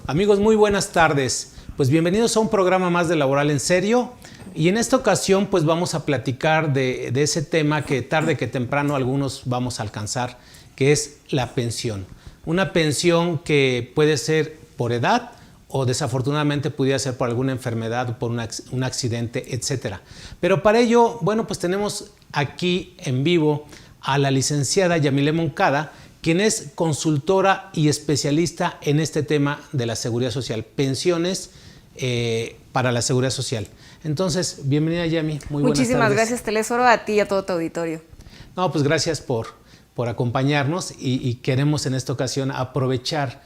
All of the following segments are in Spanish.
Amigos, muy buenas tardes. Pues bienvenidos a un programa más de Laboral en Serio. Y en esta ocasión pues vamos a platicar de ese tema que tarde que temprano algunos vamos a alcanzar, que es la pensión. Una pensión que puede ser por edad o desafortunadamente pudiera ser por alguna enfermedad o por un accidente, etcétera. Pero para ello, bueno, pues tenemos aquí en vivo a la licenciada Yamile Moncada, quien es consultora y especialista en este tema de la seguridad social, pensiones para la seguridad social. Entonces, bienvenida Yami, muy buenas tardes. Muchísimas gracias, Telesforo, a ti y a todo tu auditorio. No, pues gracias por acompañarnos y queremos en esta ocasión aprovechar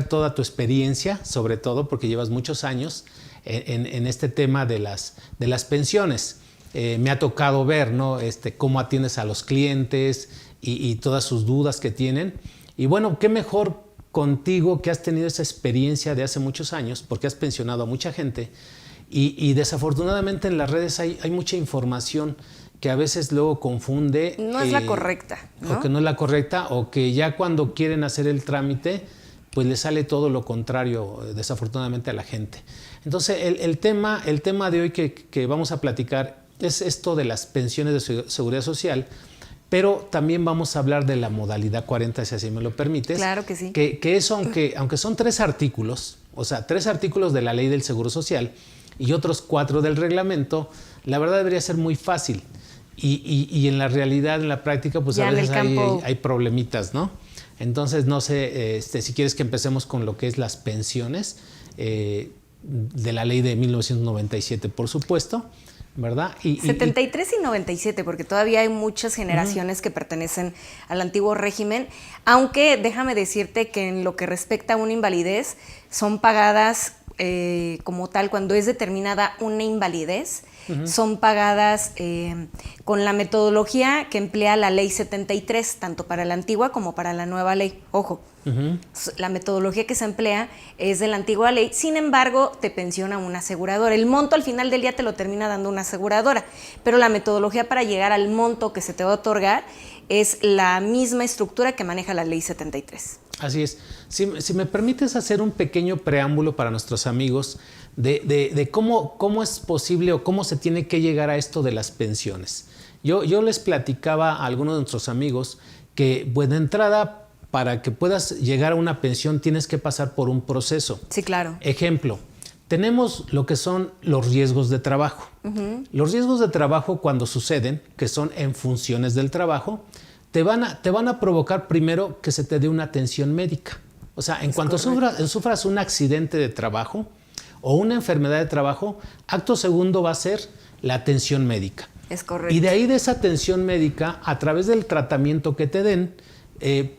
toda tu experiencia, sobre todo porque llevas muchos años en este tema de las pensiones. Me ha tocado ver, ¿no? Cómo atiendes a los clientes y todas sus dudas que tienen. Y bueno, qué mejor contigo que has tenido esa experiencia de hace muchos años, porque has pensionado a mucha gente y desafortunadamente en las redes hay mucha información que a veces luego confunde. No es la correcta, ¿no? O que no es la correcta, o que ya cuando quieren hacer el trámite, pues le sale todo lo contrario, desafortunadamente, a la gente. Entonces, el tema de hoy que vamos a platicar es esto de las pensiones de seguridad social, pero también vamos a hablar de la modalidad 40, si así me lo permites. Claro que sí. Que eso, aunque son 3 artículos, o sea, 3 artículos de la ley del Seguro Social y otros 4 del reglamento, la verdad debería ser muy fácil. Y en la realidad, en la práctica, pues ya a veces hay problemitas, ¿no? Entonces, no sé si quieres que empecemos con lo que es las pensiones de la ley de 1997, por supuesto, ¿verdad? 73 y 97, porque todavía hay muchas generaciones que pertenecen al antiguo régimen, aunque déjame decirte que en lo que respecta a una invalidez, son pagadas como tal cuando es determinada una invalidez. Son pagadas con la metodología que emplea la ley 73, tanto para la antigua como para la nueva ley. Ojo, la metodología que se emplea es de la antigua ley, sin embargo, te pensiona una aseguradora. El monto al final del día te lo termina dando una aseguradora, pero la metodología para llegar al monto que se te va a otorgar es la misma estructura que maneja la ley 73. Así es. Si me permites hacer un pequeño preámbulo para nuestros amigos de cómo es posible o cómo se tiene que llegar a esto de las pensiones. Yo les platicaba a algunos de nuestros amigos que, pues, de entrada, para que puedas llegar a una pensión tienes que pasar por un proceso. Sí, claro. Ejemplo, tenemos lo que son los riesgos de trabajo. Los riesgos de trabajo, cuando suceden, que son en funciones del trabajo, te van a provocar primero que se te dé una atención médica. O sea, en cuanto sufras un accidente de trabajo o una enfermedad de trabajo, acto segundo va a ser la atención médica. Es correcto. Y de ahí, de esa atención médica, a través del tratamiento que te den,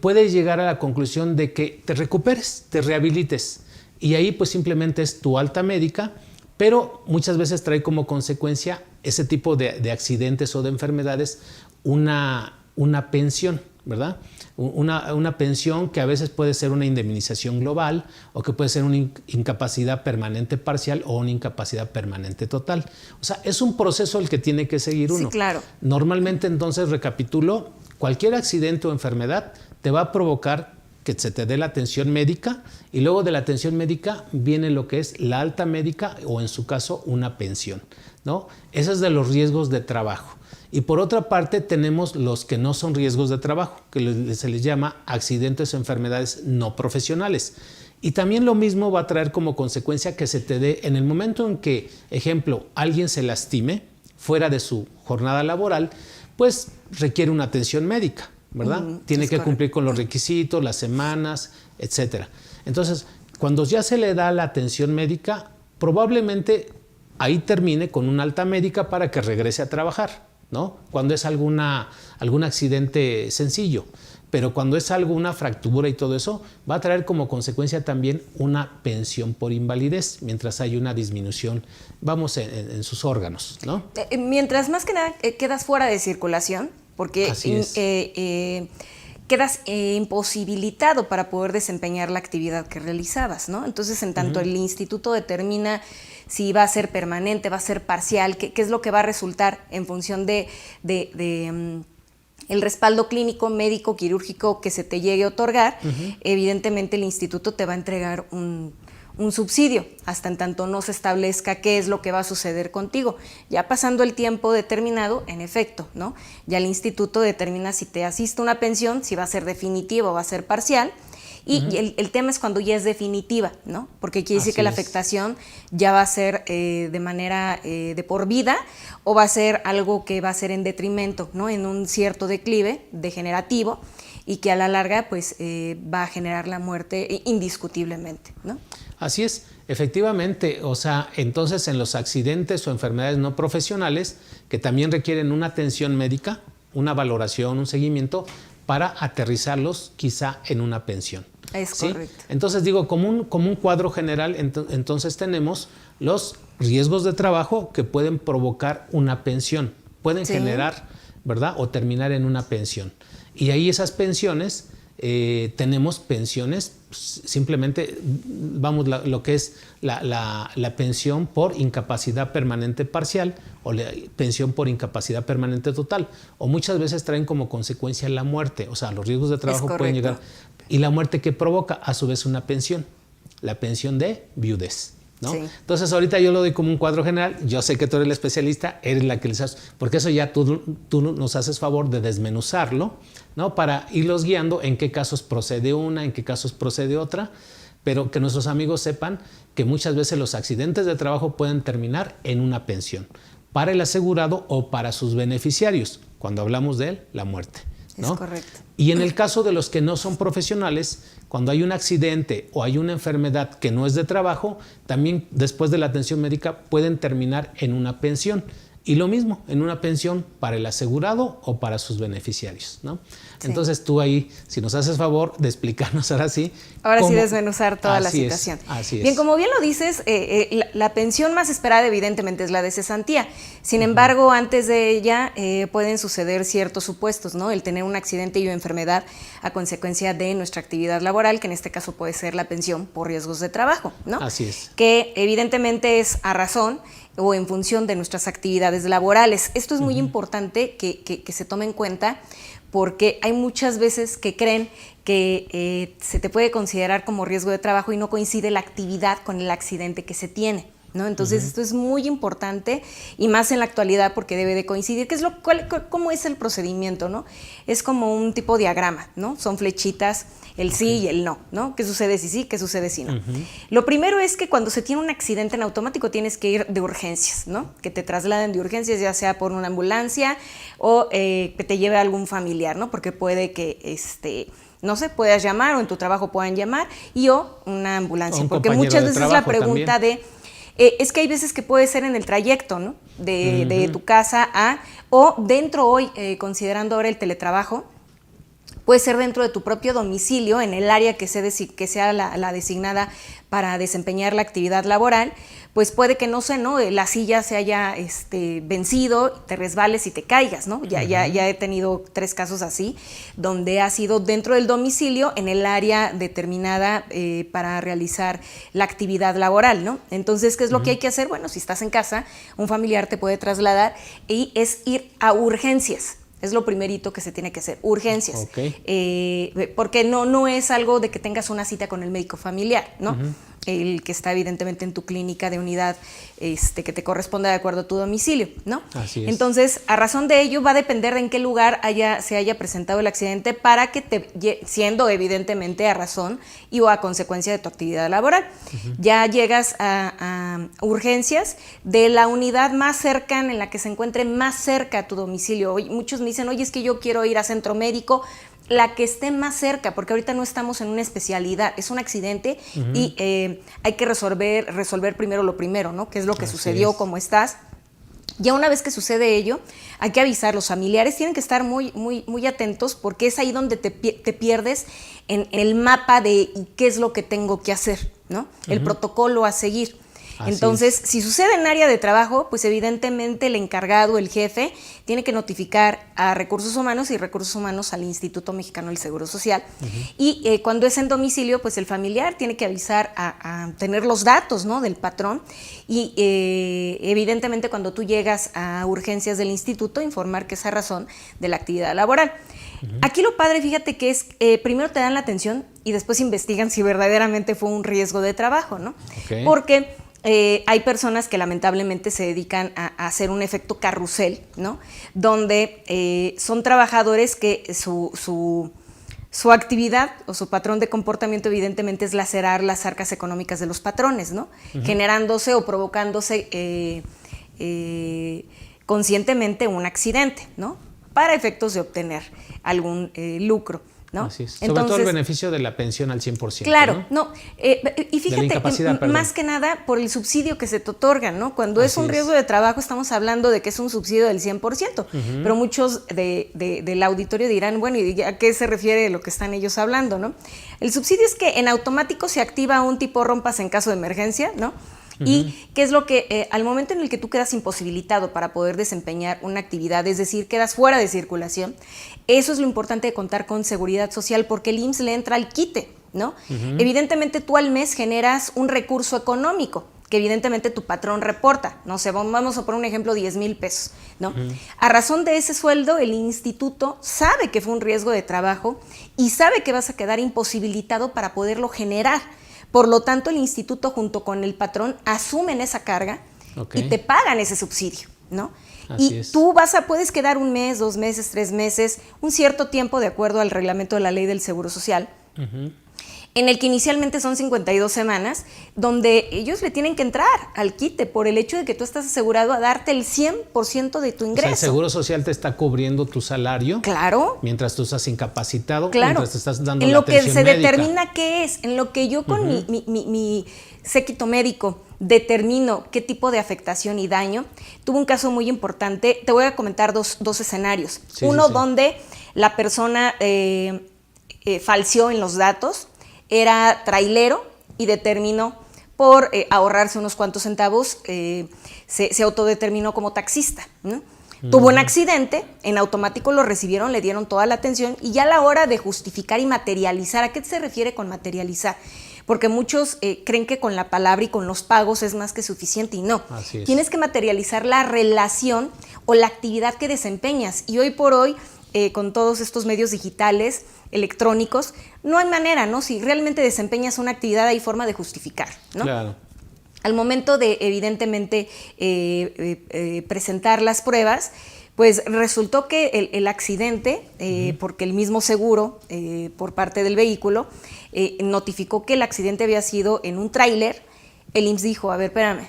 puedes llegar a la conclusión de que te recuperes, te rehabilites. Y ahí pues simplemente es tu alta médica, pero muchas veces trae como consecuencia ese tipo de accidentes o de enfermedades una pensión, ¿verdad? Una pensión que a veces puede ser una indemnización global o que puede ser una incapacidad permanente parcial o una incapacidad permanente total. O sea, es un proceso el que tiene que seguir uno. Sí, claro. Normalmente, entonces, recapitulo, cualquier accidente o enfermedad te va a provocar que se te dé la atención médica y luego de la atención médica viene lo que es la alta médica o en su caso una pensión, ¿no? Eso es de los riesgos de trabajo. Y por otra parte tenemos los que no son riesgos de trabajo, que se les llama accidentes o enfermedades no profesionales. Y también lo mismo va a traer como consecuencia que se te dé en el momento en que, ejemplo, alguien se lastime fuera de su jornada laboral, pues requiere una atención médica, ¿verdad? Tiene que cumplir con los requisitos, las semanas, etcétera. Entonces, cuando ya se le da la atención médica, probablemente ahí termine con una alta médica para que regrese a trabajar, ¿no? Cuando es algún accidente sencillo, pero cuando es una fractura y todo eso, va a traer como consecuencia también una pensión por invalidez, mientras hay una disminución, vamos, en sus órganos, ¿no? Mientras más que nada quedas fuera de circulación, porque quedas imposibilitado para poder desempeñar la actividad que realizabas, ¿no? Entonces, en tanto el instituto determina si va a ser permanente, va a ser parcial, qué es lo que va a resultar en función de el respaldo clínico, médico, quirúrgico que se te llegue a otorgar, evidentemente el instituto te va a entregar un subsidio, hasta en tanto no se establezca qué es lo que va a suceder contigo. Ya pasando el tiempo determinado, en efecto, ¿no? Ya el instituto determina si te asiste una pensión, si va a ser definitiva o va a ser parcial. Y el tema es cuando ya es definitiva, ¿no? Porque quiere decir que la afectación ya va a ser de manera de por vida, o va a ser algo que va a ser en detrimento, ¿no? En un cierto declive degenerativo, y que a la larga pues va a generar la muerte indiscutiblemente, ¿no? Así es, efectivamente. O sea, entonces en los accidentes o enfermedades no profesionales que también requieren una atención médica, una valoración, un seguimiento, para aterrizarlos quizá en una pensión. Es ¿sí? correcto. Entonces digo, como un cuadro general, entonces tenemos los riesgos de trabajo que pueden provocar una pensión, pueden generar, ¿verdad? O terminar en una pensión. Y ahí esas pensiones, tenemos pensiones, simplemente, vamos, lo que es la pensión por incapacidad permanente parcial o la pensión por incapacidad permanente total, o muchas veces traen como consecuencia la muerte. O sea, los riesgos de trabajo pueden llegar. Y la muerte que provoca, a su vez, una pensión, la pensión de viudez, ¿no? Sí. Entonces, ahorita yo lo doy como un cuadro general. Yo sé que tú eres la especialista, eres la que les haces, porque eso ya tú nos haces favor de desmenuzarlo, ¿no? Para irlos guiando en qué casos procede una, en qué casos procede otra, pero que nuestros amigos sepan que muchas veces los accidentes de trabajo pueden terminar en una pensión para el asegurado o para sus beneficiarios, cuando hablamos de él, la muerte, ¿no? Es correcto. Y en el caso de los que no son profesionales, cuando hay un accidente o hay una enfermedad que no es de trabajo, también después de la atención médica pueden terminar en una pensión. Y lo mismo, en una pensión para el asegurado o para sus beneficiarios, ¿no? Sí. Entonces tú ahí, si nos haces favor de explicarnos ahora sí. Ahora sí desmenuzar toda la situación. Así es. Bien, como bien lo dices, la pensión más esperada evidentemente es la de cesantía. Sin embargo, antes de ella pueden suceder ciertos supuestos, ¿no? El tener un accidente y o enfermedad a consecuencia de nuestra actividad laboral, que en este caso puede ser la pensión por riesgos de trabajo, ¿no? Así es. Que evidentemente es a razón o en función de nuestras actividades laborales. Esto es muy importante que se tome en cuenta, porque hay muchas veces que creen que se te puede considerar como riesgo de trabajo y no coincide la actividad con el accidente que se tiene, ¿no? Entonces esto es muy importante, y más en la actualidad, porque debe de coincidir. ¿Cómo es el procedimiento, no? Es como un tipo de diagrama, ¿no? Son flechitas, el sí y el no, ¿no? ¿Qué sucede si sí? ¿Qué sucede si no? Lo primero es que cuando se tiene un accidente en automático tienes que ir de urgencias, ¿no? Que te trasladen de urgencias, ya sea por una ambulancia o que te lleve a algún familiar, ¿no? Porque puede que no sé, puedas llamar, o en tu trabajo puedan llamar, o una ambulancia. Porque muchas veces la pregunta también es que hay veces que puede ser en el trayecto, ¿no? De tu casa o dentro hoy, considerando ahora el teletrabajo, puede ser dentro de tu propio domicilio, en el área que sea la designada para desempeñar la actividad laboral. Pues puede que, no sé, ¿no? La silla se haya vencido, te resbales y te caigas, ¿no? Ya he tenido 3 casos así, donde ha sido dentro del domicilio, en el área determinada para realizar la actividad laboral, ¿no? Entonces, ¿qué es lo que hay que hacer? Bueno, si estás en casa, un familiar te puede trasladar, y es ir a urgencias. Es lo primerito que se tiene que hacer, urgencias. Porque no es algo de que tengas una cita con el médico familiar, ¿no? El que está evidentemente en tu clínica de unidad que te corresponde de acuerdo a tu domicilio, ¿no? Así es. Entonces, a razón de ello, va a depender de en qué lugar se haya presentado el accidente, para que siendo evidentemente a razón y o a consecuencia de tu actividad laboral. Ya llegas a urgencias de la unidad más cercana, en la que se encuentre más cerca a tu domicilio. Muchos me dicen, oye, es que yo quiero ir a centro médico. La que esté más cerca, porque ahorita no estamos en una especialidad, es un accidente y hay que resolver primero lo primero, ¿no? ¿Qué es lo que sucedió? ¿Cómo estás? Ya una vez que sucede ello, hay que avisar. Los familiares tienen que estar muy, muy, muy atentos, porque es ahí donde te pierdes en el mapa de qué es lo que tengo que hacer, ¿no? El protocolo a seguir. Entonces, si sucede en área de trabajo, pues evidentemente el encargado, el jefe, tiene que notificar a Recursos Humanos y Recursos Humanos al Instituto Mexicano del Seguro Social. Y cuando es en domicilio, pues el familiar tiene que avisar a tener los datos, ¿no?, del patrón. Y evidentemente cuando tú llegas a urgencias del instituto, informar que esa razón de la actividad laboral. Aquí lo padre, fíjate que es, primero te dan la atención y después investigan si verdaderamente fue un riesgo de trabajo, ¿no? Porque hay personas que lamentablemente se dedican a hacer un efecto carrusel, ¿no? Donde son trabajadores que su actividad o su patrón de comportamiento evidentemente es lacerar las arcas económicas de los patrones, ¿no? Generándose o provocándose conscientemente un accidente, ¿no?, para efectos de obtener algún lucro, ¿no? Así es. Sobre todo el beneficio de la pensión al 100%. Claro, ¿no? Y fíjate, más que nada por el subsidio que se te otorga, ¿no? Cuando es un riesgo de trabajo estamos hablando de que es un subsidio del 100%, pero muchos del auditorio dirán, bueno, ¿y a qué se refiere lo que están ellos hablando, no? El subsidio es que en automático se activa un tipo rompas en caso de emergencia, ¿no? Y qué es lo que al momento en el que tú quedas imposibilitado para poder desempeñar una actividad, es decir, quedas fuera de circulación, eso es lo importante de contar con seguridad social, porque el IMSS le entra al quite, ¿no? Evidentemente tú al mes generas un recurso económico que evidentemente tu patrón reporta, no sé, vamos a poner un ejemplo, 10,000 pesos, ¿no? A razón de ese sueldo, el instituto sabe que fue un riesgo de trabajo y sabe que vas a quedar imposibilitado para poderlo generar. Por lo tanto, el instituto junto con el patrón asumen esa carga y te pagan ese subsidio, ¿no? Tú puedes quedar 1 mes, 2 meses, 3 meses, un cierto tiempo de acuerdo al reglamento de la ley del Seguro Social, en el que inicialmente son 52 semanas, donde ellos le tienen que entrar al quite por el hecho de que tú estás asegurado a darte el 100% de tu ingreso. O sea, el Seguro Social te está cubriendo tu salario. Claro. Mientras tú estás incapacitado, claro, mientras te estás dando en la lo que atención se médica. determina qué es, en lo que yo con mi séquito médico determino qué tipo de afectación y daño. Tuve un caso muy importante, te voy a comentar dos escenarios. Uno donde la persona falseó en los datos, era trailero y determinó por ahorrarse unos cuantos centavos, se autodeterminó como taxista, ¿no? Tuvo un accidente, en automático lo recibieron, le dieron toda la atención y ya a la hora de justificar y materializar, ¿a qué se refiere con materializar? Porque muchos creen que con la palabra y con los pagos es más que suficiente y no. Tienes que materializar la relación o la actividad que desempeñas y hoy por hoy con todos estos medios digitales, electrónicos, no hay manera, ¿no? Si realmente desempeñas una actividad hay forma de justificar, ¿no? Claro. Al momento de, evidentemente, presentar las pruebas, pues resultó que el accidente, porque el mismo seguro por parte del vehículo notificó que el accidente había sido en un tráiler, el IMSS dijo, a ver, espérame,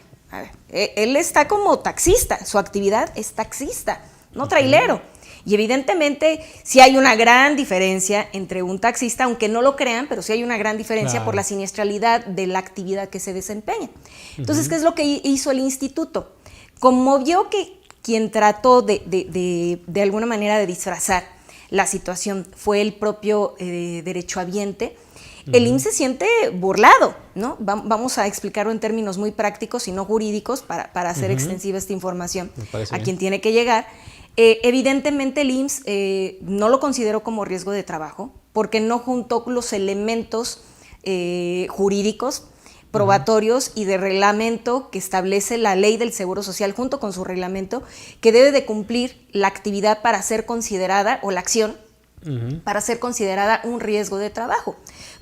él está como taxista, su actividad es taxista, no trailero. Y evidentemente sí hay una gran diferencia entre un taxista, aunque no lo crean, pero sí hay una gran diferencia por la siniestralidad de la actividad que se desempeña. Entonces, ¿qué es lo que hizo el instituto? Como vio que quien trató de alguna manera de disfrazar la situación fue el propio derechohabiente, el IMSS se siente burlado, ¿no? Vamos a explicarlo en términos muy prácticos y no jurídicos para hacer extensiva esta información a quien tiene que llegar. Evidentemente el IMSS no lo consideró como riesgo de trabajo porque no juntó los elementos jurídicos, probatorios y de reglamento que establece la ley del Seguro Social junto con su reglamento que debe de cumplir la actividad para ser considerada o la acción para ser considerada un riesgo de trabajo.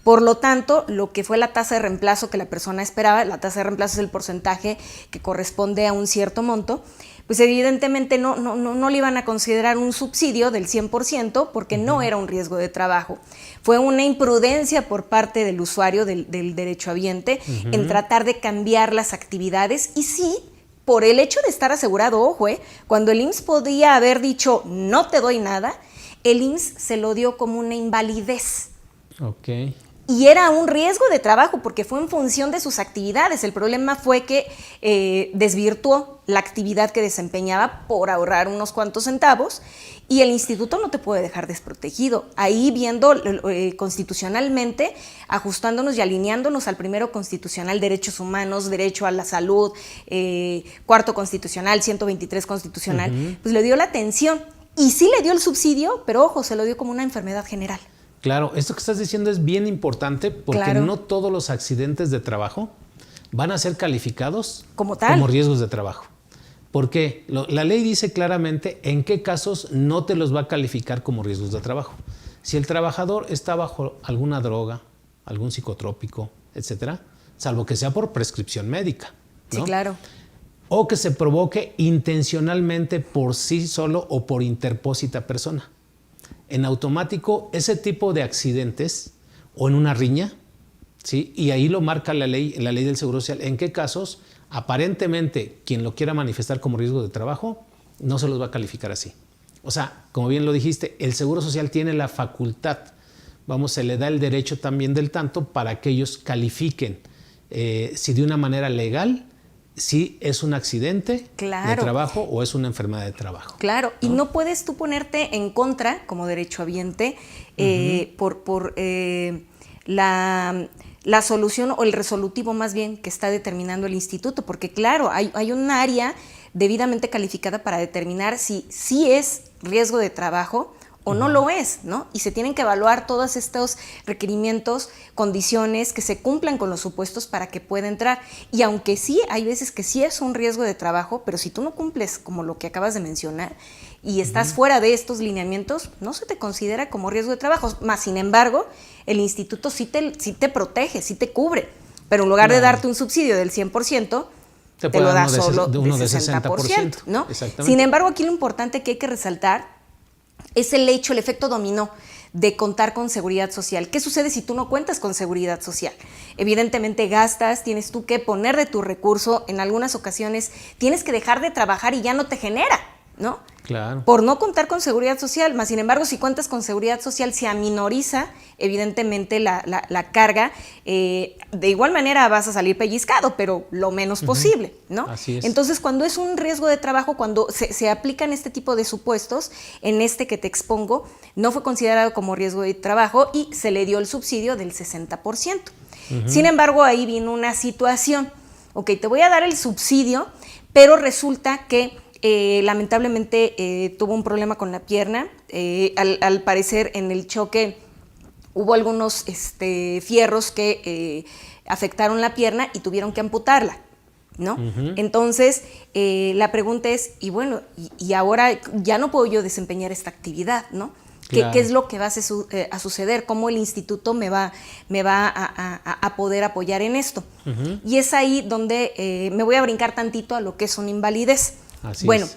Por lo tanto, lo que fue la tasa de reemplazo que la persona esperaba, la tasa de reemplazo es el porcentaje que corresponde a un cierto monto, pues evidentemente no le iban a considerar un subsidio del 100% porque no era un riesgo de trabajo. Fue una imprudencia por parte del usuario, del derechohabiente, en tratar de cambiar las actividades y sí, por el hecho de estar asegurado, ojo, cuando el IMSS podía haber dicho no te doy nada, el IMSS se lo dio como una invalidez. Ok. Y era un riesgo de trabajo porque fue en función de sus actividades. El problema fue que desvirtuó la actividad que desempeñaba por ahorrar unos cuantos centavos Y el instituto no te puede dejar desprotegido. Ahí viendo constitucionalmente, ajustándonos y alineándonos al primero constitucional, derechos humanos, derecho a la salud, cuarto constitucional, 123 constitucional, pues le dio la atención. Y sí le dio el subsidio, pero ojo, se lo dio como una enfermedad general. Claro, esto que estás diciendo es bien importante porque no todos los accidentes de trabajo van a ser calificados como tal, como riesgos de trabajo. Porque la ley dice claramente en qué casos no te los va a calificar como riesgos de trabajo. Si el trabajador está bajo alguna droga, algún psicotrópico, etcétera, salvo que sea por prescripción médica, ¿no? Sí, claro. O que se provoque intencionalmente por sí solo o por interpósita persona. En automático, ese tipo de accidentes o en una riña, ¿sí? Y ahí lo marca la ley del Seguro Social, en qué casos aparentemente quien lo quiera manifestar como riesgo de trabajo no se los va a calificar así. O sea, como bien lo dijiste, el Seguro Social tiene la facultad, se le da el derecho también del tanto para que ellos califiquen si de una manera legal, si es un accidente de trabajo o es una enfermedad de trabajo. Claro, ¿no? Y no puedes tú ponerte en contra como derechohabiente por la solución o el resolutivo más bien que está determinando el instituto, porque claro, hay un área debidamente calificada para determinar si es riesgo de trabajo o no lo es, ¿no? Y se tienen que evaluar todos estos requerimientos, condiciones que se cumplan con los supuestos para que pueda entrar. Y aunque sí, hay veces que sí es un riesgo de trabajo, pero si tú no cumples como lo que acabas de mencionar y estás fuera de estos lineamientos, no se te considera como riesgo de trabajo. Más sin embargo, el instituto sí te protege, sí te cubre, pero en lugar de darte un subsidio del 100%, te lo da solo de 60%, ¿no? Sin embargo, aquí lo importante que hay que resaltar es el efecto dominó de contar con seguridad social. ¿Qué sucede si tú no cuentas con seguridad social? Evidentemente gastas, tienes tú que poner de tu recurso, en algunas ocasiones tienes que dejar de trabajar y ya no te genera, ¿no? Claro. Por no contar con seguridad social, más sin embargo, si cuentas con seguridad social, se aminoriza evidentemente la carga. De igual manera vas a salir pellizcado, pero lo menos posible, ¿no? Así es. Entonces, cuando es un riesgo de trabajo, cuando se aplican este tipo de supuestos, en este que te expongo, no fue considerado como riesgo de trabajo y se le dio el subsidio del 60%. Sin embargo, ahí vino una situación. Ok, te voy a dar el subsidio, pero resulta que lamentablemente tuvo un problema con la pierna. Al parecer en el choque hubo algunos fierros que afectaron la pierna y tuvieron que amputarla, ¿no? Entonces la pregunta es, y bueno, y ahora ya no puedo yo desempeñar esta actividad, ¿no? Claro. ¿Qué es lo que va a suceder? ¿Cómo el instituto me va a poder apoyar en esto? Y es ahí donde me voy a brincar tantito a lo que es una invalidez. Bueno,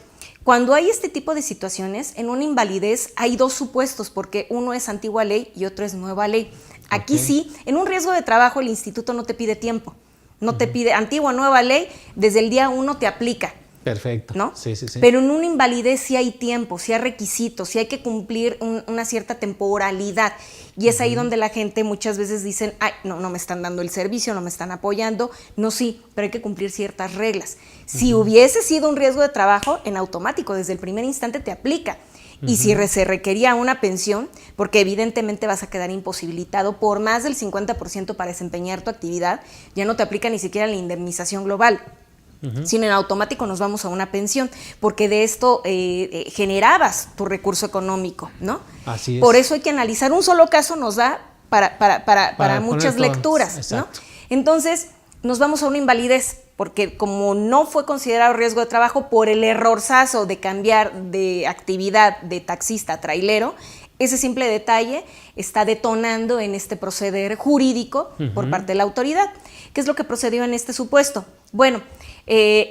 cuando hay este tipo de situaciones, en una invalidez hay dos supuestos, porque uno es antigua ley y otro es nueva ley. Aquí sí, en un riesgo de trabajo el instituto no te pide tiempo, no te pide antigua o nueva ley, desde el día 1 te aplica. Perfecto. ¿No? Sí. Pero en una invalidez sí hay tiempo, sí hay requisitos, sí hay que cumplir una cierta temporalidad. Y es ahí donde la gente muchas veces dicen, ay, no me están dando el servicio, no me están apoyando. No, sí, pero hay que cumplir ciertas reglas. Si hubiese sido un riesgo de trabajo, en automático, desde el primer instante te aplica. Y si se requería una pensión, porque evidentemente vas a quedar imposibilitado por más del 50% para desempeñar tu actividad, ya no te aplica ni siquiera la indemnización global. Sino en automático nos vamos a una pensión, porque de esto generabas tu recurso económico, ¿no? Así es. Por eso hay que analizar. Un solo caso nos da para muchas lecturas, ¿no? Entonces, nos vamos a una invalidez, porque como no fue considerado riesgo de trabajo por el errorzazo de cambiar de actividad de taxista a trailero, ese simple detalle está detonando en este proceder jurídico por parte de la autoridad. ¿Qué es lo que procedió en este supuesto? Bueno,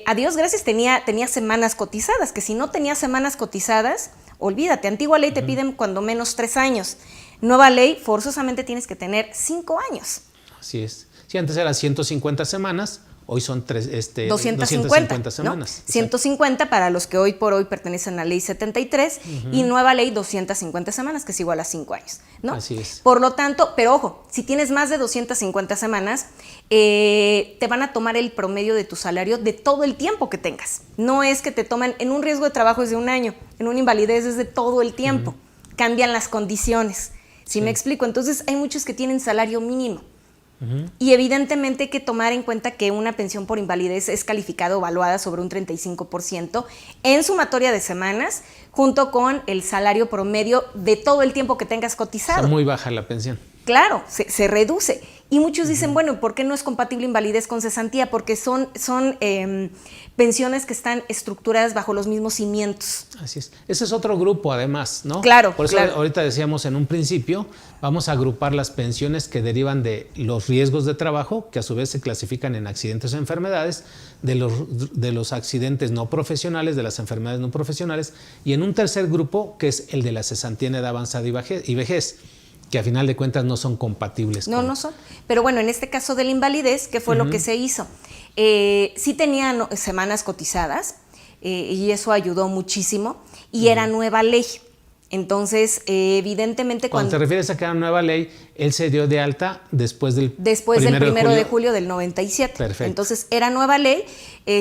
a Dios gracias tenía semanas cotizadas, que si no tenía semanas cotizadas, olvídate, antigua ley te piden cuando menos 3 años. Nueva ley, forzosamente tienes que tener 5 años. Así es. Si antes eran 150 semanas, hoy son 250 semanas. ¿no? 150 para los que hoy por hoy pertenecen a la ley 73 y nueva ley 250 semanas, que es igual a 5 años, ¿no? Así es. Por lo tanto, pero ojo, si tienes más de 250 semanas, te van a tomar el promedio de tu salario de todo el tiempo que tengas. No es que te toman, en un riesgo de trabajo es de un año, en una invalidez es de todo el tiempo. Cambian las condiciones. ¿Sí me explico? Entonces hay muchos que tienen salario mínimo. Y evidentemente hay que tomar en cuenta que una pensión por invalidez es calificada o evaluada sobre un 35% en sumatoria de semanas, junto con el salario promedio de todo el tiempo que tengas cotizado. Está muy baja la pensión. Claro, se reduce. Y muchos dicen, bueno, ¿por qué no es compatible invalidez con cesantía? Porque son pensiones que están estructuradas bajo los mismos cimientos. Así es. Ese es otro grupo, además, ¿no? Claro, por eso claro. Ahorita decíamos en un principio, vamos a agrupar las pensiones que derivan de los riesgos de trabajo, que a su vez se clasifican en accidentes o enfermedades, de los accidentes no profesionales, de las enfermedades no profesionales, y en un tercer grupo, que es el de la cesantía en edad avanzada y vejez, que a final de cuentas no son compatibles. No son. Pero bueno, en este caso de la invalidez, ¿qué fue lo que se hizo? Sí tenían semanas cotizadas y eso ayudó muchísimo y era nueva ley. Entonces, evidentemente Cuando te refieres a que era nueva ley, él se dio de alta después del 1 de julio del 97. Perfecto. Entonces, era nueva ley,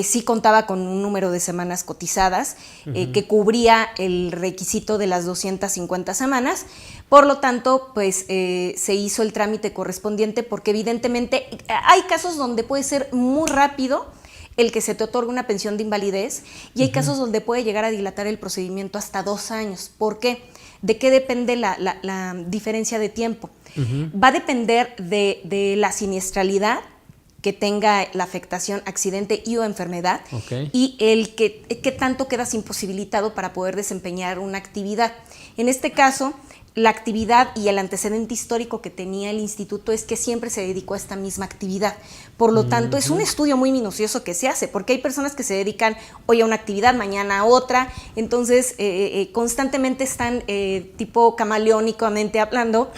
sí contaba con un número de semanas cotizadas que cubría el requisito de las 250 semanas. Por lo tanto, pues se hizo el trámite correspondiente porque evidentemente hay casos donde puede ser muy rápido el que se te otorga una pensión de invalidez y hay casos donde puede llegar a dilatar el procedimiento hasta 2 años. ¿Por qué? ¿De qué depende la diferencia de tiempo? Va a depender de la siniestralidad que tenga la afectación, accidente y o enfermedad y el que tanto quedas imposibilitado para poder desempeñar una actividad. En este caso, la actividad y el antecedente histórico que tenía el instituto es que siempre se dedicó a esta misma actividad. Por lo tanto, es un estudio muy minucioso que se hace, porque hay personas que se dedican hoy a una actividad, mañana a otra, entonces constantemente están tipo camaleónicamente hablando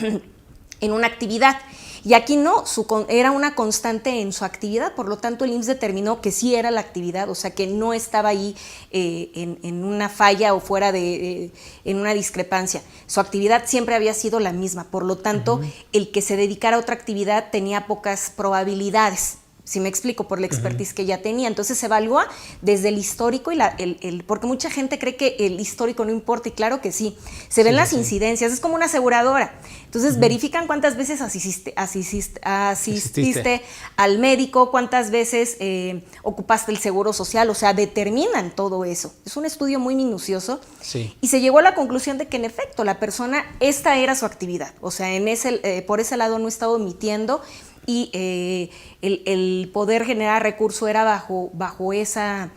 en una actividad. Y aquí no, era una constante en su actividad, por lo tanto el IMSS determinó que sí era la actividad, o sea que no estaba ahí en una falla o fuera en una discrepancia. Su actividad siempre había sido la misma, por lo tanto el que se dedicara a otra actividad tenía pocas probabilidades. Si me explico, por la expertise que ya tenía. Entonces se evalúa desde el histórico y porque mucha gente cree que el histórico no importa, y claro que sí. Se ven las incidencias, es como una aseguradora. Entonces verifican cuántas veces asististe al médico, cuántas veces ocupaste el seguro social, o sea, determinan todo eso. Es un estudio muy minucioso y se llegó a la conclusión de que en efecto la persona, esta era su actividad. O sea, por ese lado no estaba omitiendo y el poder generar recurso era bajo esa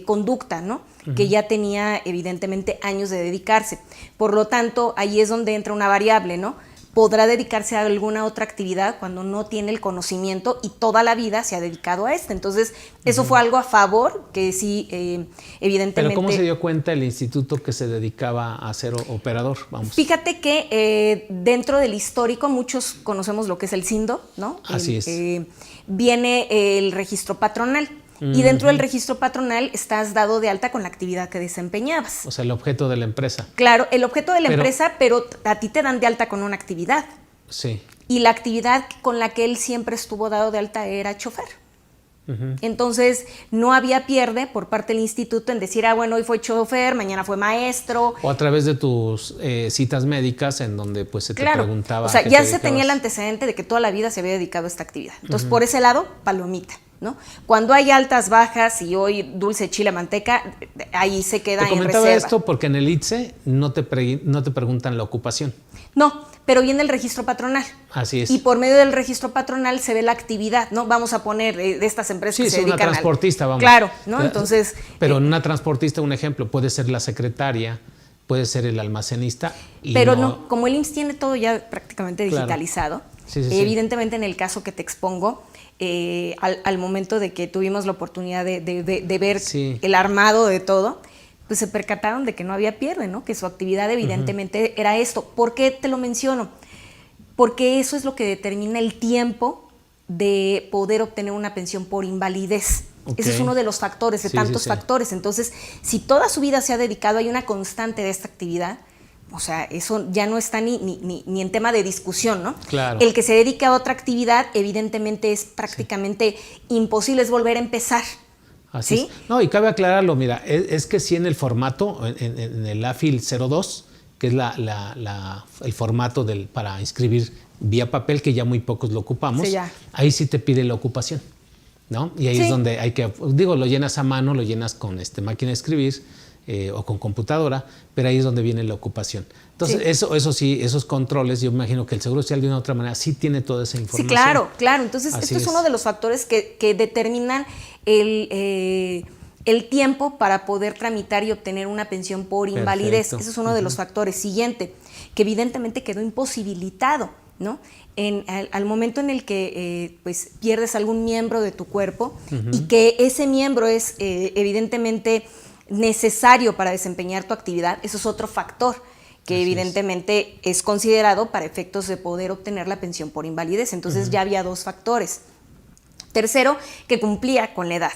conducta, ¿no? Que ya tenía evidentemente años de dedicarse. Por lo tanto, ahí es donde entra una variable, ¿no? Podrá dedicarse a alguna otra actividad cuando no tiene el conocimiento y toda la vida se ha dedicado a esta. Entonces, eso fue algo a favor que sí, evidentemente... Pero ¿cómo se dio cuenta el instituto que se dedicaba a ser operador? Vamos. Fíjate que dentro del histórico, muchos conocemos lo que es el SINDO, ¿no? Así es. Viene el registro patronal. Y dentro del registro patronal estás dado de alta con la actividad que desempeñabas. O sea, el objeto de la empresa. Claro, el objeto de la empresa, pero a ti te dan de alta con una actividad. Sí. Y la actividad con la que él siempre estuvo dado de alta era chofer. Entonces, no había pierde por parte del instituto en decir, bueno, hoy fue chofer, mañana fue maestro. O a través de tus citas médicas en donde pues se te preguntaba. O sea, ya se tenía el antecedente de que toda la vida se había dedicado a esta actividad. Entonces, por ese lado, palomita, ¿no? Cuando hay altas, bajas y hoy dulce, chile, manteca, ahí se queda en reserva. Te comentaba esto porque en el ITSE no te preguntan la ocupación. No, pero viene el registro patronal. Así es. Y por medio del registro patronal se ve la actividad, ¿no? Vamos a poner de estas empresas que se dedican una transportista, vamos. Claro, ¿no? Entonces... Pero una transportista, un ejemplo, puede ser la secretaria, puede ser el almacenista. Pero no, como el IMSS tiene todo ya prácticamente digitalizado, evidentemente en el caso que te expongo, al momento de que tuvimos la oportunidad de ver el armado de todo, pues se percataron de que no había pierde, ¿no? Que su actividad evidentemente era esto. ¿Por qué te lo menciono? Porque eso es lo que determina el tiempo de poder obtener una pensión por invalidez. Okay. Ese es uno de los factores, de tantos factores. Entonces, si toda su vida se ha dedicado, hay una constante de esta actividad, o sea, eso ya no está ni en tema de discusión, ¿no? Claro. El que se dedique a otra actividad, evidentemente es prácticamente imposible, es volver a empezar. Así ¿sí? Es. No, y cabe aclararlo, mira, es que sí en el formato, en el AFIL 02, que es el formato para inscribir vía papel, que ya muy pocos lo ocupamos, sí, ya. Ahí sí te pide la ocupación, ¿no? Y ahí sí. es donde hay que, digo, lo llenas a mano, lo llenas con máquina de escribir o con computadora, pero ahí es donde viene la ocupación. Entonces, eso sí, esos controles, yo imagino que el Seguro Social de una u otra manera sí tiene toda esa información. Sí, claro, claro. Entonces, Así esto es uno de los factores que determinan el tiempo para poder tramitar y obtener una pensión por invalidez. Perfecto. Ese es uno de los factores. Siguiente, que evidentemente quedó imposibilitado, ¿no? Al momento en el que pues pierdes algún miembro de tu cuerpo y que ese miembro es evidentemente necesario para desempeñar tu actividad, eso es otro factor que Así evidentemente es considerado para efectos de poder obtener la pensión por invalidez. Entonces ya había dos factores. Tercero, que cumplía con la edad,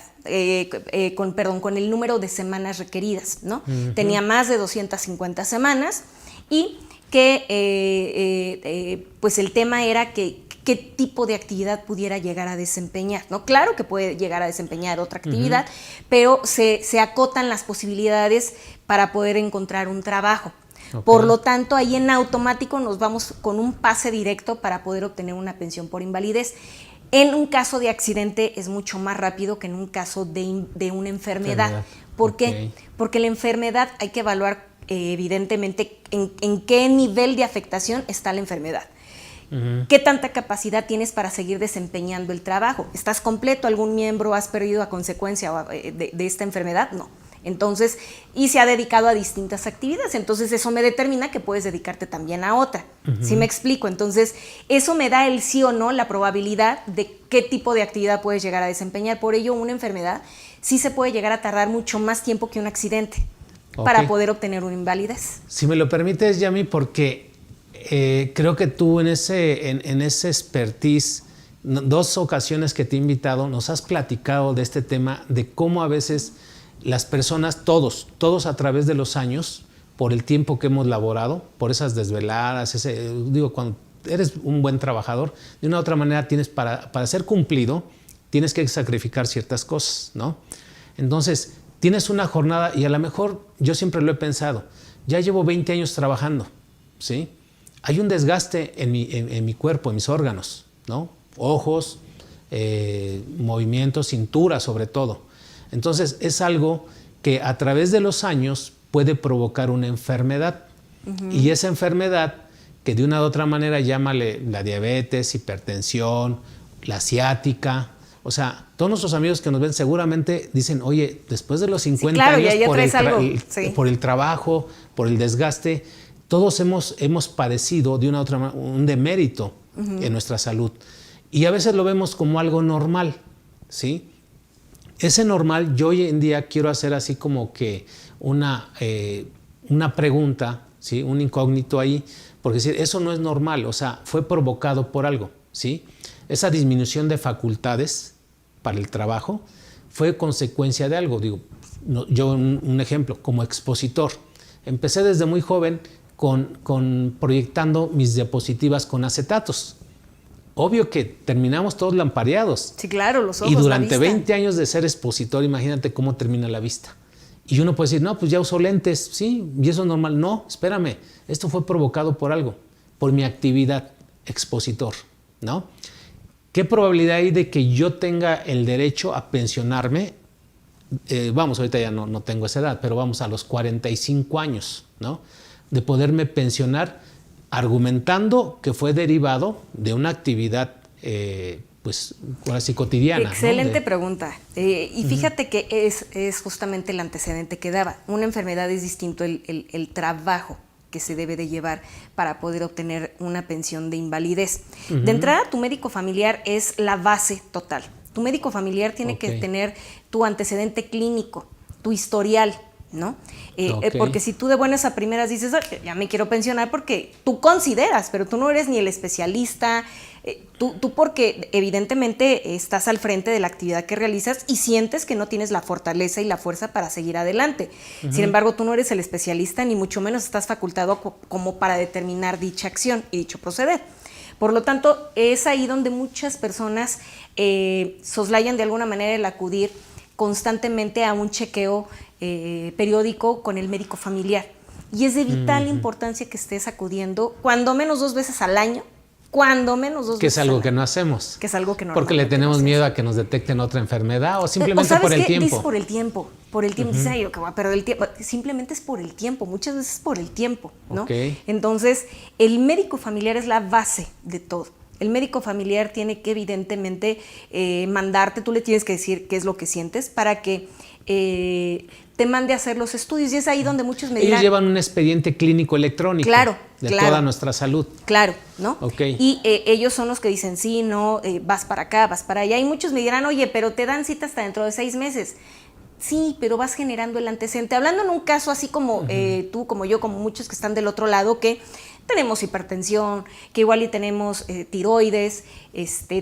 con el número de semanas requeridas, ¿no? Tenía más de 250 semanas y que pues el tema era que qué tipo de actividad pudiera llegar a desempeñar, ¿no? Claro que puede llegar a desempeñar otra actividad, pero se acotan las posibilidades para poder encontrar un trabajo. Okay. Por lo tanto, ahí en automático nos vamos con un pase directo para poder obtener una pensión por invalidez. En un caso de accidente es mucho más rápido que en un caso de una enfermedad. ¿Por qué? Porque la enfermedad hay que evaluar evidentemente en qué nivel de afectación está la enfermedad. ¿Qué tanta capacidad tienes para seguir desempeñando el trabajo? ¿Estás completo? ¿Algún miembro has perdido a consecuencia de esta enfermedad? No. Entonces, y se ha dedicado a distintas actividades. Entonces, eso me determina que puedes dedicarte también a otra. ¿Sí me explico? Entonces, eso me da el sí o no, la probabilidad de qué tipo de actividad puedes llegar a desempeñar. Por ello, una enfermedad sí se puede llegar a tardar mucho más tiempo que un accidente para poder obtener una invalidez. Si me lo permites, Yami, porque creo que tú en ese expertise, dos ocasiones que te he invitado, nos has platicado de este tema, de cómo a veces las personas, todos a través de los años, por el tiempo que hemos laborado, por esas desveladas, cuando eres un buen trabajador, de una u otra manera tienes para ser cumplido, tienes que sacrificar ciertas cosas, ¿no? Entonces, tienes una jornada y a lo mejor, yo siempre lo he pensado, ya llevo 20 años trabajando, ¿sí? Hay un desgaste en mi cuerpo, en mis órganos, ¿no? Ojos, movimientos, cintura sobre todo. Entonces, es algo que a través de los años puede provocar una enfermedad. Y esa enfermedad, que de una u otra manera llámale la diabetes, hipertensión, la ciática. O sea, todos nuestros amigos que nos ven seguramente dicen, oye, después de los 50 claro, años ya por el trabajo, por el desgaste, todos hemos padecido de una u otra manera un demérito en nuestra salud. Y a veces lo vemos como algo normal, ¿sí? Ese normal, yo hoy en día quiero hacer así como que una pregunta, ¿sí? Un incógnito ahí, porque decir, eso no es normal, o sea, fue provocado por algo, ¿sí? Esa disminución de facultades para el trabajo fue consecuencia de algo. Digo, yo un ejemplo, como expositor, empecé desde muy joven con proyectando mis diapositivas con acetatos. Obvio que terminamos todos lampareados. Sí, claro, los ojos, y durante la vista. 20 años de ser expositor, imagínate cómo termina la vista. Y uno puede decir, no, pues ya uso lentes, sí, y eso es normal. No, espérame, esto fue provocado por algo, por mi actividad expositor, ¿no? ¿Qué probabilidad hay de que yo tenga el derecho a pensionarme? Vamos, ahorita ya no tengo esa edad, pero vamos a los 45 años, ¿no? De poderme pensionar argumentando que fue derivado de una actividad, pues, así cotidiana. Excelente ¿no? Pregunta. Y fíjate que es justamente el antecedente que daba. Una enfermedad es distinto el trabajo que se debe de llevar para poder obtener una pensión de invalidez. De entrada, tu médico familiar es la base total. Tu médico familiar tiene que tener tu antecedente clínico, tu historial, ¿no? Ok. Porque si tú de buenas a primeras dices, "Oye, ya me quiero pensionar", porque tú consideras, pero tú no eres ni el especialista, tú porque evidentemente estás al frente de la actividad que realizas y sientes que no tienes la fortaleza y la fuerza para seguir adelante. Sin embargo, tú no eres el especialista, ni mucho menos estás facultado como para determinar dicha acción y dicho proceder. Por lo tanto, es ahí donde muchas personas soslayan de alguna manera el acudir constantemente a un chequeo periódico con el médico familiar. Y es de vital importancia que estés acudiendo cuando menos 2 veces al año, cuando menos 2 Que veces es algo al que año. no hacemos. Que es algo que Porque le normalmente tenemos no miedo hacemos. a que nos detecten otra enfermedad o simplemente ¿sabes por el qué? tiempo. Dices por el tiempo. Dices, "Ay, yo qué voy a perder el tiempo". Simplemente es por el tiempo, muchas veces por el tiempo, ¿no? Ok. Entonces, el médico familiar es la base de todo. El médico familiar tiene que evidentemente mandarte, tú le tienes que decir qué es lo que sientes para que te mande a hacer los estudios. Y es ahí donde muchos me Ellos dirán, llevan un expediente clínico electrónico Claro, de claro. toda nuestra salud. claro, ¿no? Ok. Y ellos son los que dicen, sí, no, vas para acá, vas para allá. Y muchos me dirán, oye, pero te dan cita hasta dentro de 6 meses. Sí, pero vas generando el antecedente. Hablando en un caso así como tú, como yo, como muchos que están del otro lado, que tenemos hipertensión, que igual y tenemos tiroides,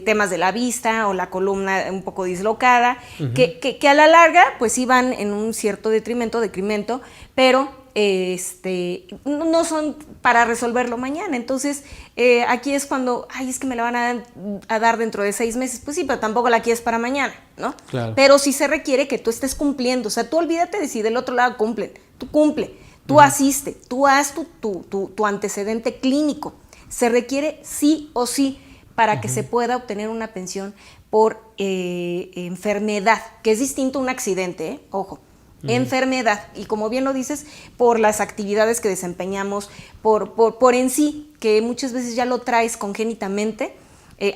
temas de la vista o la columna un poco dislocada, que a la larga pues sí van en un cierto decremento, pero no son para resolverlo mañana. Entonces, aquí es cuando, ay, es que me la van a dar dentro de 6 meses. Pues sí, pero tampoco la quieres para mañana, ¿no? Claro. Pero sí se requiere que tú estés cumpliendo. O sea, tú olvídate de si del otro lado cumplen. Tú cumple, tú asiste, tú haz tu antecedente clínico. Se requiere sí o sí para que se pueda obtener una pensión por enfermedad, que es distinto a un accidente, ojo. Enfermedad, y como bien lo dices, por las actividades que desempeñamos, por en sí, que muchas veces ya lo traes congénitamente.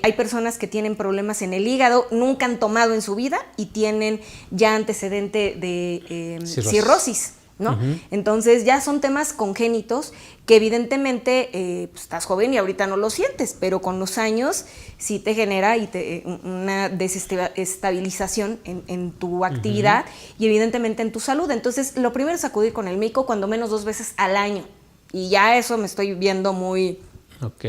Hay personas que tienen problemas en el hígado, nunca han tomado en su vida y tienen ya antecedente de cirrosis, ¿no? Entonces ya son temas congénitos que evidentemente pues, estás joven y ahorita no lo sientes, pero con los años sí te genera una desestabilización en tu actividad y evidentemente en tu salud. Entonces lo primero es acudir con el médico cuando menos 2 veces al año, y ya eso me estoy viendo muy... Ok.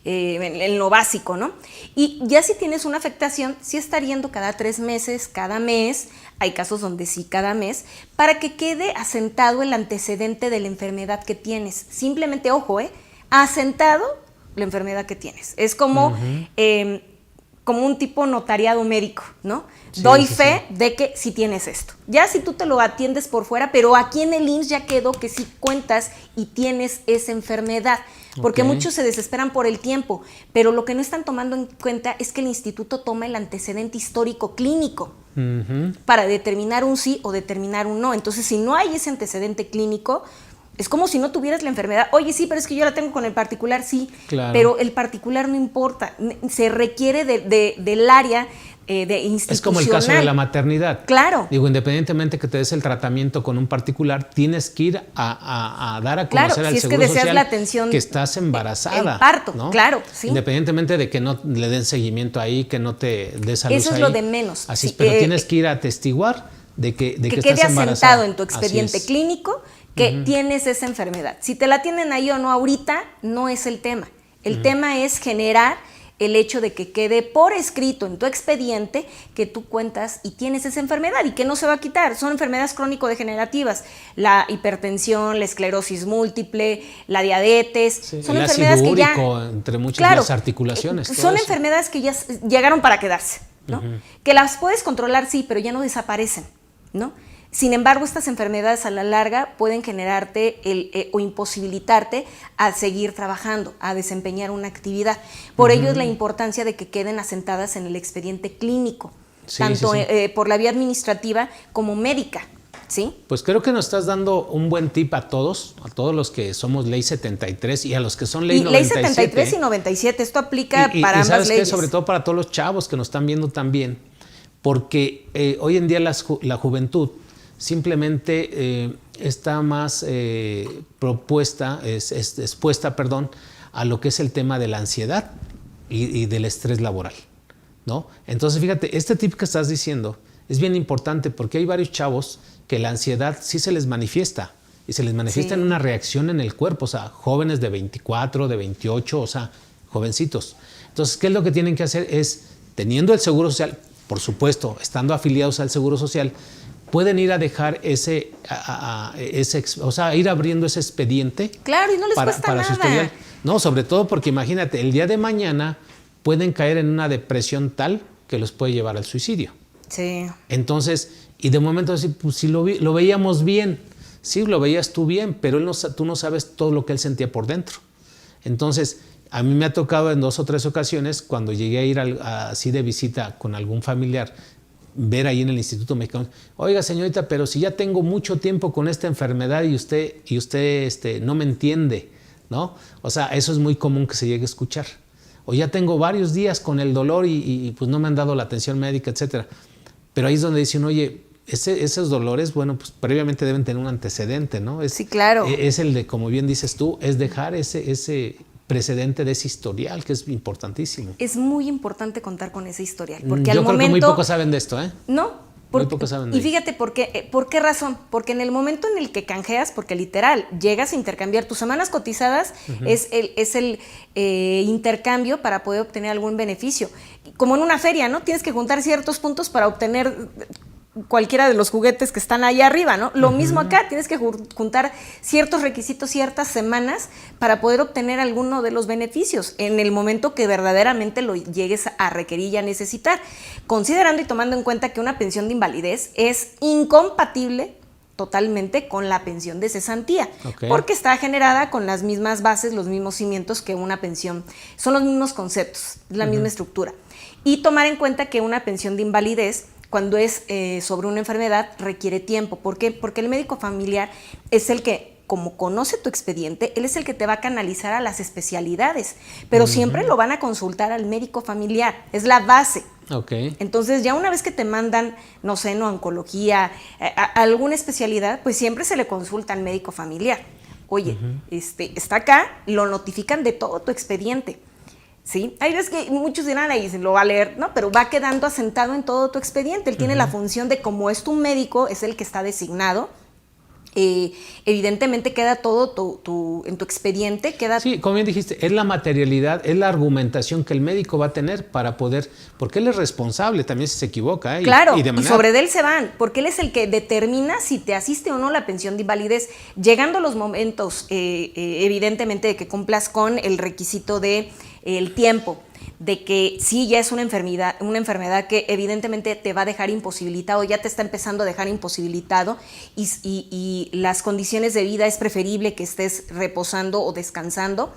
En lo básico, ¿no? Y ya si tienes una afectación, sí estar yendo cada 3 meses, cada mes, hay casos donde sí cada mes, para que quede asentado el antecedente de la enfermedad que tienes. Simplemente, ojo, asentado la enfermedad que tienes. Es como, como un tipo notariado médico, ¿no? Sí, Doy sí, fe de que sí tienes esto. Ya si tú te lo atiendes por fuera, pero aquí en el IMSS ya quedó que sí cuentas y tienes esa enfermedad. Porque Ok. muchos se desesperan por el tiempo, pero lo que no están tomando en cuenta es que el instituto toma el antecedente histórico clínico para determinar un sí o determinar un no. Entonces, si no hay ese antecedente clínico, es como si no tuvieras la enfermedad. Oye, sí, pero es que yo la tengo con el particular, sí, Claro. pero el particular no importa. Se requiere del área de institucional. Es como el caso de la maternidad. Claro. Digo, independientemente que te des el tratamiento con un particular, tienes que ir a dar a Claro, conocer al si es que Seguro deseas Social la atención, que estás embarazada. el parto, ¿no? claro, sí. Independientemente de que no le den seguimiento ahí, que no te des a luz Eso es ahí. lo de menos. Así Sí, es, pero tienes que ir a atestiguar de que que estás quede embarazada. asentado en tu Así expediente es. clínico que tienes esa enfermedad. Si te la tienen ahí o no ahorita, no es el tema. El tema es generar el hecho de que quede por escrito en tu expediente que tú cuentas y tienes esa enfermedad y que no se va a quitar. Son enfermedades crónico-degenerativas, la hipertensión, la esclerosis múltiple, la diabetes. Sí, son el enfermedades ácido que ya... úrico, entre muchas Claro, las articulaciones. todo son eso. enfermedades que ya llegaron para quedarse, ¿no? Que las puedes controlar, sí, pero ya no desaparecen, ¿no? Sin embargo, estas enfermedades a la larga pueden generarte o imposibilitarte a seguir trabajando, a desempeñar una actividad. Por ello es la importancia de que queden asentadas en el expediente clínico, Sí, tanto sí, sí. por la vía administrativa como médica, ¿sí? Pues creo que nos estás dando un buen tip a todos los que somos Ley 73 y a los que son Ley Y 97. Ley 73 y 97, esto aplica para ambas ¿sabes qué? leyes. Sobre todo para todos los chavos que nos están viendo también, porque hoy en día la juventud simplemente está más expuesta, a lo que es el tema de la ansiedad y del estrés laboral, ¿no? Entonces, fíjate, este tip que estás diciendo es bien importante porque hay varios chavos que la ansiedad sí se les manifiesta y se les manifiesta en una reacción en el cuerpo, o sea, jóvenes de 24, de 28, o sea, jovencitos. Entonces, ¿qué es lo que tienen que hacer? Es, teniendo el Seguro Social, por supuesto, estando afiliados al Seguro Social, pueden ir a dejar o sea, ir abriendo ese expediente. Claro, y no les cuesta para nada. Su historial. No, sobre todo porque imagínate, el día de mañana pueden caer en una depresión tal que los puede llevar al suicidio. Sí. Entonces, y de momento así, pues si lo veíamos bien, sí, lo veías tú bien, pero tú no sabes todo lo que él sentía por dentro. Entonces, a mí me ha tocado en 2 o 3 ocasiones, cuando llegué a ir así de visita con algún familiar, ver ahí en el Instituto Mexicano, oiga señorita, pero si ya tengo mucho tiempo con esta enfermedad y usted no me entiende, ¿no? O sea, eso es muy común que se llegue a escuchar. O ya tengo varios días con el dolor y pues no me han dado la atención médica, etcétera. Pero ahí es donde dicen, oye, esos dolores, bueno, pues previamente deben tener un antecedente, ¿no? Sí, claro. Es el de, como bien dices tú, es dejar ese precedente de ese historial, que es importantísimo. Es muy importante contar con ese historial, porque Yo creo que muy pocos saben de esto, ¿eh? No. Muy pocos saben de y fíjate por qué razón, porque en el momento en el que canjeas, porque literal, llegas a intercambiar tus semanas cotizadas, es el intercambio para poder obtener algún beneficio. Como en una feria, ¿no? Tienes que juntar ciertos puntos para obtener cualquiera de los juguetes que están ahí arriba, ¿no? Lo mismo acá, tienes que juntar ciertos requisitos, ciertas semanas para poder obtener alguno de los beneficios en el momento que verdaderamente lo llegues a requerir y a necesitar, considerando y tomando en cuenta que una pensión de invalidez es incompatible totalmente con la pensión de cesantía, porque está generada con las mismas bases, los mismos cimientos que una pensión, son los mismos conceptos, la misma estructura. Y tomar en cuenta que una pensión de invalidez, cuando es sobre una enfermedad, requiere tiempo. ¿Por qué? Porque el médico familiar es el que, como conoce tu expediente, él es el que te va a canalizar a las especialidades, pero siempre lo van a consultar al médico familiar, es la base. Entonces, ya una vez que te mandan, no sé, oncología, alguna especialidad, pues siempre se le consulta al médico familiar. Oye, está acá, lo notifican de todo tu expediente. ¿Sí? Hay veces que muchos dirán, ahí se lo va a leer, ¿no? Pero va quedando asentado en todo tu expediente. Él tiene la función de, como es tu médico, es el que está designado. Evidentemente queda todo en tu expediente. Sí, como bien dijiste, es la materialidad, es la argumentación que el médico va a tener para poder, porque él es responsable también si se equivoca. Claro, y sobre él se van, porque él es el que determina si te asiste o no la pensión de invalidez, llegando los momentos, evidentemente, de que cumplas con el requisito de el tiempo, de que sí ya es una enfermedad que evidentemente te va a dejar imposibilitado, ya te está empezando a dejar imposibilitado y las condiciones de vida es preferible que estés reposando o descansando,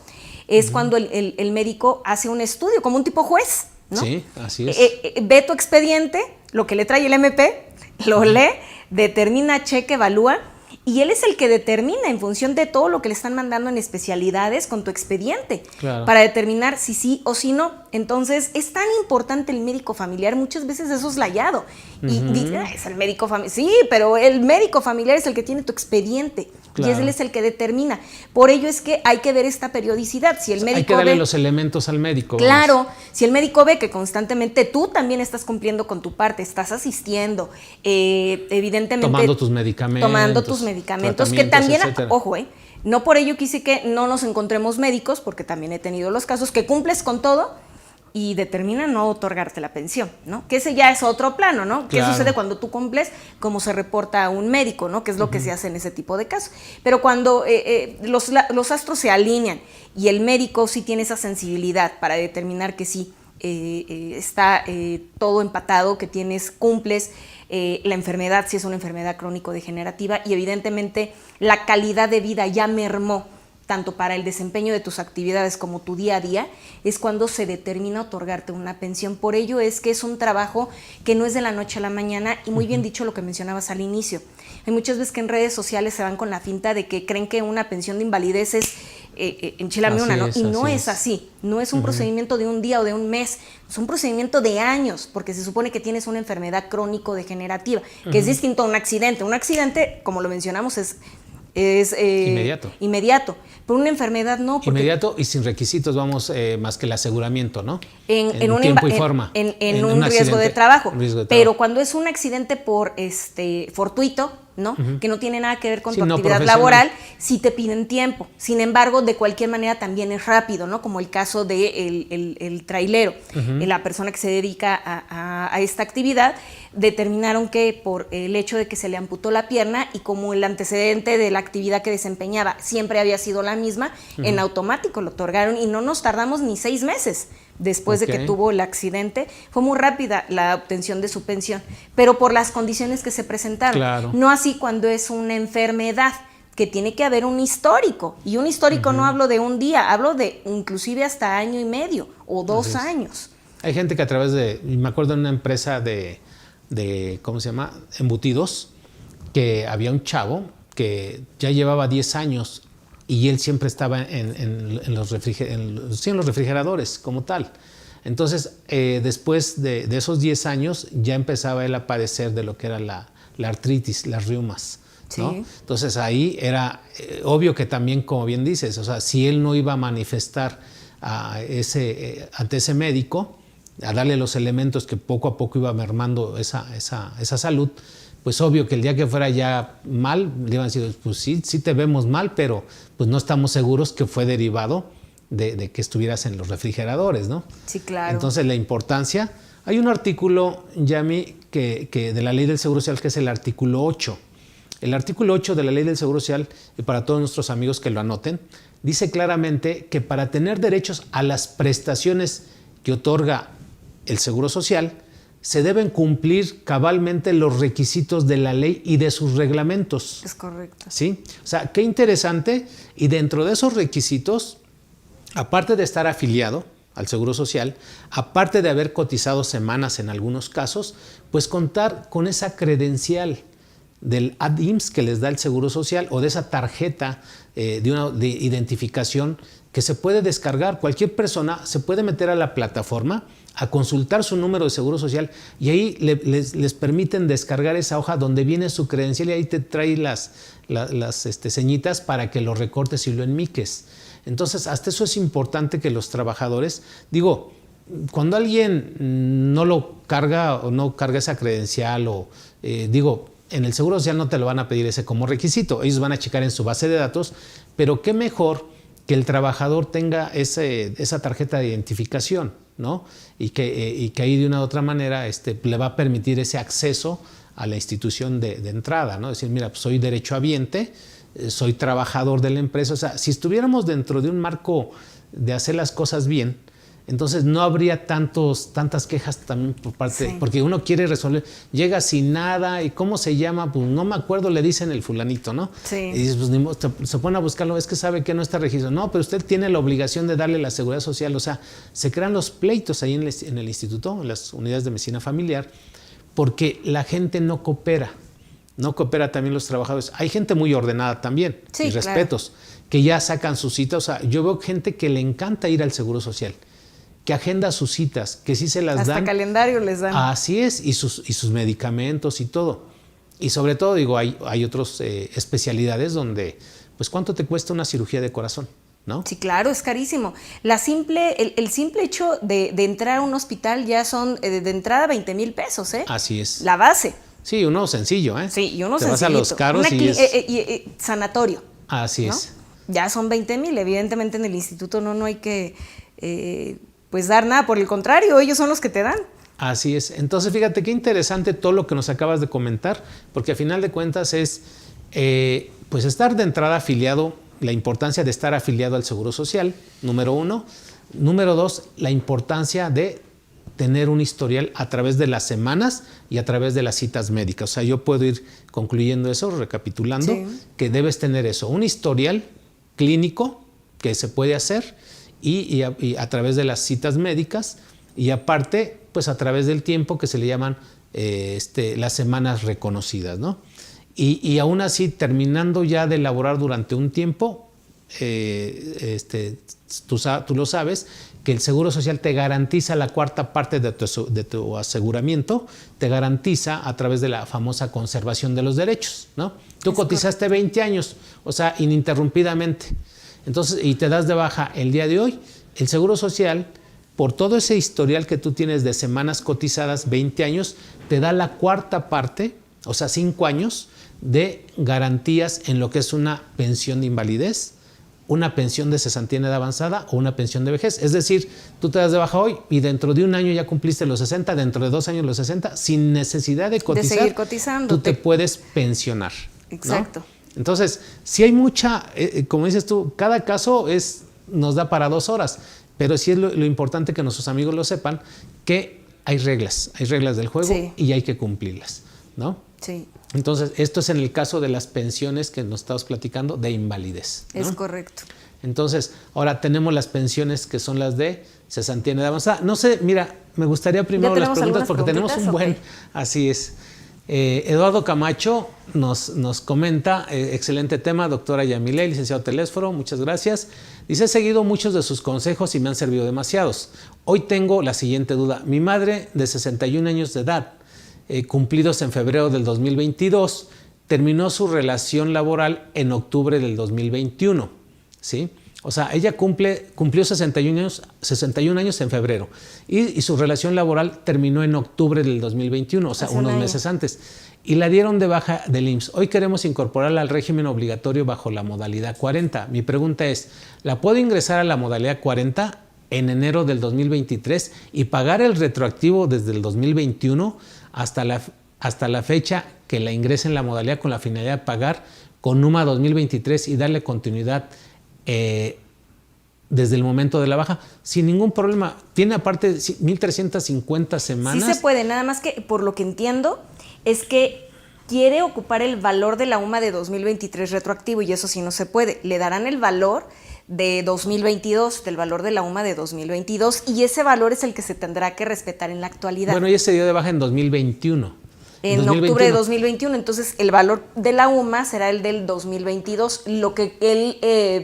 es cuando el médico hace un estudio, como un tipo juez, ¿no? Sí, así es. Ve tu expediente, lo que le trae el MP, lo lee, determina, checa, evalúa, y él es el que determina en función de todo lo que le están mandando en especialidades con tu expediente, para determinar si sí o si no. Entonces, es tan importante el médico familiar, muchas veces es soslayado. Y dice, es el médico familiar. Sí, pero el médico familiar es el que tiene tu expediente. Y él es el que determina. Por ello es que hay que ver esta periodicidad. Si el médico hay que darle los elementos al médico. Claro, si el médico ve que constantemente tú también estás cumpliendo con tu parte, estás asistiendo, evidentemente tomando tus medicamentos, que también, ojo, no por ello quise que no nos encontremos médicos, porque también he tenido los casos que cumples con todo y determinan no otorgarte la pensión, ¿no? Que ese ya es otro plano, ¿no? ¿Qué sucede cuando tú cumples? Cómo se reporta a un médico, ¿no? Que es lo que se hace en ese tipo de casos. Pero cuando los astros se alinean y el médico sí tiene esa sensibilidad para determinar que sí está todo empatado, que cumples la enfermedad, si es una enfermedad crónico-degenerativa, y evidentemente la calidad de vida ya mermó, tanto para el desempeño de tus actividades como tu día a día, es cuando se determina otorgarte una pensión. Por ello es que es un trabajo que no es de la noche a la mañana, y muy bien dicho lo que mencionabas al inicio. Hay muchas veces que en redes sociales se van con la finta de que creen que una pensión de invalidez es enchilame una, ¿no? Y no es así, no es un procedimiento de un día o de un mes, es un procedimiento de años, porque se supone que tienes una enfermedad crónico-degenerativa, que es distinto a un accidente. Un accidente, como lo mencionamos, es es inmediato. Pero una enfermedad no. Inmediato y sin requisitos, vamos, más que el aseguramiento, ¿no? En un tiempo y forma. En un riesgo de trabajo. Pero cuando es un accidente por fortuito, ¿no? Que no tiene nada que ver con tu no actividad laboral, sí te piden tiempo. Sin embargo, de cualquier manera también es rápido, ¿no? Como el caso de el trailero, la persona que se dedica a esta actividad, determinaron que por el hecho de que se le amputó la pierna y como el antecedente de la actividad que desempeñaba siempre había sido la misma, en automático lo otorgaron y no nos tardamos ni 6 meses. Después de que tuvo el accidente, fue muy rápida la obtención de su pensión, pero por las condiciones que se presentaron. Claro. No así cuando es una enfermedad, que tiene que haber un histórico. Y un histórico no hablo de un día, hablo de inclusive hasta año y medio o 2 años. Hay gente que a través de, me acuerdo en una empresa de ¿cómo se llama? Embutidos, que había un chavo que ya llevaba 10 años y él siempre estaba en los refrigeradores como tal. Entonces, después de esos 10 años, ya empezaba él a padecer de lo que era la artritis, las reumas, ¿no? Sí. Entonces, ahí era obvio que también, como bien dices, o sea, si él no iba a manifestar ante ese médico, a darle los elementos que poco a poco iba mermando esa salud, pues obvio que el día que fuera ya mal, le iban a decir, pues sí te vemos mal, pero pues no estamos seguros que fue derivado de que estuvieras en los refrigeradores, ¿no? Sí, claro. Entonces la importancia, hay un artículo, Yami, que de la Ley del Seguro Social, que es el artículo 8. El artículo 8 de la Ley del Seguro Social, y para todos nuestros amigos que lo anoten, dice claramente que para tener derechos a las prestaciones que otorga el Seguro Social, se deben cumplir cabalmente los requisitos de la ley y de sus reglamentos. Es correcto. ¿Sí? O sea, qué interesante. Y dentro de esos requisitos, aparte de estar afiliado al Seguro Social, aparte de haber cotizado semanas en algunos casos, pues contar con esa credencial del ADIMS que les da el Seguro Social o de esa tarjeta de identificación que se puede descargar. Cualquier persona se puede meter a la plataforma a consultar su número de Seguro Social y ahí les permiten descargar esa hoja donde viene su credencial y ahí te trae las señitas para que lo recortes y lo enmiques. Entonces, hasta eso es importante que los trabajadores, digo, cuando alguien no lo carga o no carga esa credencial o en el Seguro Social no te lo van a pedir ese como requisito, ellos van a checar en su base de datos, pero qué mejor que el trabajador tenga esa tarjeta de identificación, ¿no? Y que ahí de una u otra manera le va a permitir ese acceso a la institución de entrada, ¿no? Decir, mira, pues soy derechohabiente, soy trabajador de la empresa. O sea, si estuviéramos dentro de un marco de hacer las cosas bien, entonces no habría tantas quejas también por parte, porque uno quiere resolver, llega sin nada y ¿cómo se llama? Pues no me acuerdo, le dicen el fulanito, ¿no? Sí. Y dices, pues se pone a buscarlo, es que sabe que no está registrado. No, pero usted tiene la obligación de darle la seguridad social. O sea, se crean los pleitos ahí en el instituto, en las unidades de medicina familiar, porque la gente no coopera. No coopera también los trabajadores. Hay gente muy ordenada también, y respetos, que ya sacan sus citas. O sea, yo veo gente que le encanta ir al Seguro Social, que agenda sus citas, que sí se las dan. Hasta calendario les dan. Así es, y sus medicamentos y todo. Y sobre todo, digo, hay otras especialidades donde, pues, ¿cuánto te cuesta una cirugía de corazón? ¿No? Sí, claro, es carísimo. El simple hecho de entrar a un hospital ya son de entrada 20,000 pesos, ¿eh? Así es. La base. Sí, uno sencillo, ¿eh? Sí, y uno sencillo. Te vas a los caros sanatorio. Así ¿no? es. Ya son 20,000. Evidentemente en el instituto no hay que pues dar nada, por el contrario, ellos son los que te dan. Así es. Entonces, fíjate qué interesante todo lo que nos acabas de comentar, porque a final de cuentas es pues estar de entrada afiliado, la importancia de estar afiliado al Seguro Social, número 1. Número 2, la importancia de tener un historial a través de las semanas y a través de las citas médicas. O sea, yo puedo ir concluyendo eso, recapitulando, que debes tener eso, un historial clínico que se puede hacer y a través de las citas médicas y aparte, pues a través del tiempo que se le llaman las semanas reconocidas, ¿no? Y aún así, terminando ya de elaborar durante un tiempo, tú lo sabes, que el Seguro Social te garantiza la cuarta parte de tu aseguramiento, te garantiza a través de la famosa conservación de los derechos, ¿no? Tú cotizaste 20 años, o sea, ininterrumpidamente. Entonces, y te das de baja el día de hoy, el Seguro Social, por todo ese historial que tú tienes de semanas cotizadas, 20 años, te da la cuarta parte, o sea, 5 años de garantías en lo que es una pensión de invalidez, una pensión de cesantía en edad avanzada o una pensión de vejez. Es decir, tú te das de baja hoy y dentro de un año ya cumpliste los 60, dentro de 2 años los 60, sin necesidad de cotizar, de seguir cotizando. Tú te puedes pensionar. Exacto. ¿No? Entonces, si hay mucha, como dices tú, cada caso nos da para 2 horas, pero sí es lo importante que nuestros amigos lo sepan, que hay reglas del juego y hay que cumplirlas, ¿no? Sí. Entonces, esto es en el caso de las pensiones que nos estamos platicando de invalidez, ¿no? Es correcto. Entonces, ahora tenemos las pensiones que son las de cesantía en edad avanzada. No sé, mira, me gustaría primero las preguntas porque tenemos un buen... Okay. Así es. Eduardo Camacho nos comenta, excelente tema, doctora Yamile, licenciado Telésforo, muchas gracias. Dice, he seguido muchos de sus consejos y me han servido demasiados. Hoy tengo la siguiente duda. Mi madre, de 61 años de edad, cumplidos en febrero del 2022, terminó su relación laboral en octubre del 2021, ¿sí? O sea, ella cumplió 61 años en febrero y su relación laboral terminó en octubre del 2021, o sea, unos meses antes. Y la dieron de baja del IMSS. Hoy queremos incorporarla al régimen obligatorio bajo la modalidad 40. Mi pregunta es, ¿la puedo ingresar a la modalidad 40 en enero del 2023 y pagar el retroactivo desde el 2021 hasta la fecha que la ingrese en la modalidad con la finalidad de pagar con NUMA 2023 y darle continuidad desde el momento de la baja, sin ningún problema? Tiene aparte 1,350 semanas. Sí se puede, nada más que por lo que entiendo es que quiere ocupar el valor de la UMA de 2023 retroactivo y eso sí no se puede. Le darán el valor de 2022, del valor de la UMA de 2022 y ese valor es el que se tendrá que respetar en la actualidad. Bueno, ella se dio de baja en 2021. En octubre de 2021, entonces el valor de la UMA será el del 2022. Lo que él